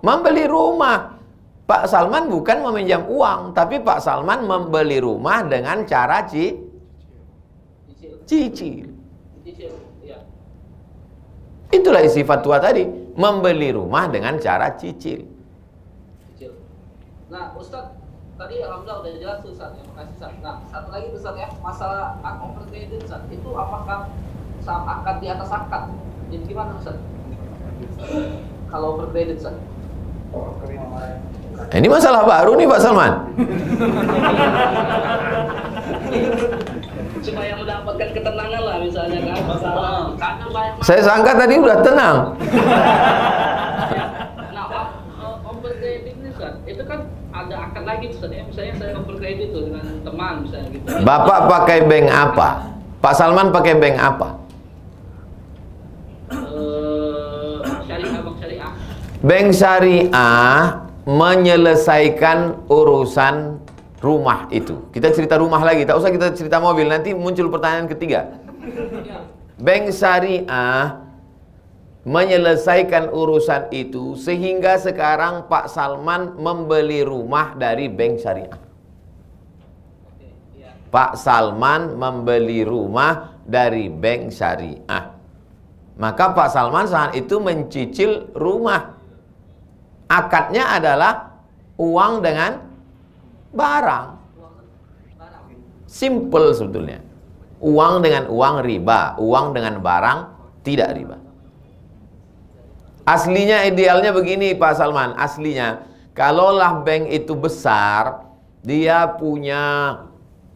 Membeli rumah. Pak Salman bukan meminjam uang, tapi Pak Salman membeli rumah dengan cara cicil. Itulah isi fatwa tadi, membeli rumah dengan cara cicil. Nah, Ustaz, tadi alhamdulillah udah jelas Ustaz, terima kasih Ustaz. Nah, satu lagi Ustaz ya, masalah overcredit Ustaz, itu apakah saat akad di atas akad? Jadi gimana Ustaz? Kalau overcredit Ustaz? Ini masalah baru nih Pak Salman. Supaya mendapatkan ketenangan lah misalnya kan. Saya sangka tadi udah tenang. Nah, overcredit ini Ustaz, itu kan ada akad lagi Ustaz ya. Misalnya saya overcredit tuh dengan teman misalnya gitu. Bapak pakai bank apa? Pak Salman pakai bank apa? Syariah. Bank syariah menyelesaikan urusan rumah itu. Kita cerita rumah lagi, tak usah kita cerita mobil, nanti muncul pertanyaan ketiga. Bank syariah menyelesaikan urusan itu sehingga sekarang Pak Salman membeli rumah dari bank syariah. Pak Salman membeli rumah dari bank syariah. Maka Pak Salman saat itu mencicil rumah. Akadnya adalah uang dengan barang. Simple sebetulnya. Uang dengan uang riba, uang dengan barang tidak riba. Aslinya idealnya begini Pak Salman, aslinya kalaulah bank itu besar, dia punya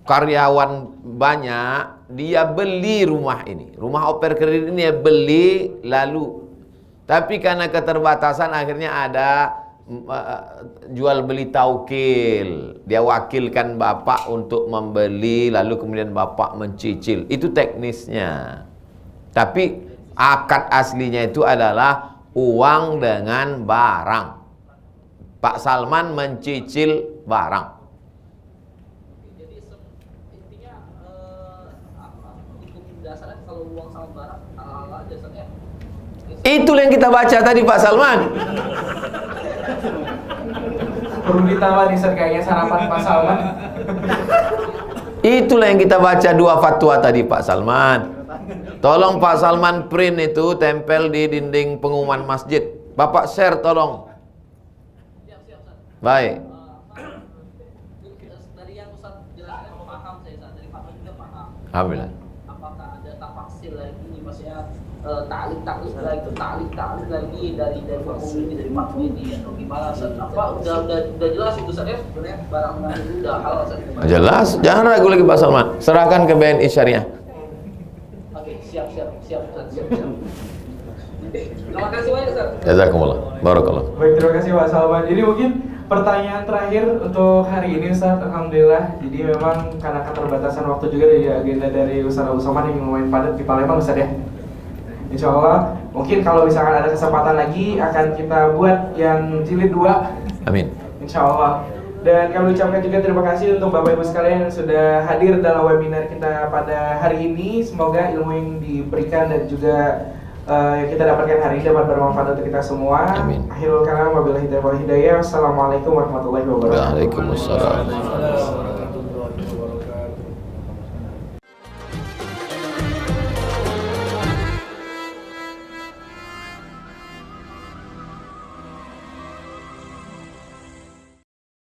karyawan banyak, dia beli rumah ini, rumah oper kredit ini dia beli lalu, tapi karena keterbatasan akhirnya ada jual beli taukil, dia wakilkan bapak untuk membeli lalu kemudian bapak mencicil, itu teknisnya. Tapi akad aslinya itu adalah uang dengan barang. Pak Salman mencicil barang. Jadi intinya hukum dasarnya kalau uang sama barang ala dasarnya. Itulah yang kita baca tadi Pak Salman. Perlu ditambah nih kayaknya sarapan Pak Salman. Itulah yang kita baca dua fatwa tadi Pak Salman. Tolong Pak Salman print itu, tempel di dinding pengumuman masjid. Bapak share tolong. Baik. Dari yang Ustaz jelaskan paham saya, dari Pak juga paham. Alhamdulillah. Apakah ada tafsir lagi, maksudnya taklik lagi dari hukum ini, dari fatwa ini atau gimana? Apa udah jelas itu Ustaz ya? Sebenarnya barang itu udah halal Ustaz. Jelas, jangan ragu lagi Pak Salman. Serahkan ke BNI Syariah. Oke, siap. Terima kasih banyak Ustaz. Jazakumullah. Barakallah. Baik, terima kasih Pak Salman. Jadi mungkin pertanyaan terakhir untuk hari ini Ustaz, alhamdulillah. Jadi memang karena keterbatasan waktu juga dari agenda dari Ustaz Abu Somad yang lumayan padat di Palembang Ustaz ya. Insya Allah mungkin kalau misalkan ada kesempatan lagi akan kita buat yang jilid 2. Amin. Insya Allah. Dan kami ucapkan juga terima kasih untuk Bapak Ibu sekalian yang sudah hadir dalam webinar kita pada hari ini. Semoga ilmu yang diberikan dan juga yang kita dapatkan hari ini dapat bermanfaat untuk kita semua. Amin. Akhirul kalam wabillahi taufiq wal hidayah. Wassalamualaikum warahmatullahi wabarakatuh. Waalaikumsalam.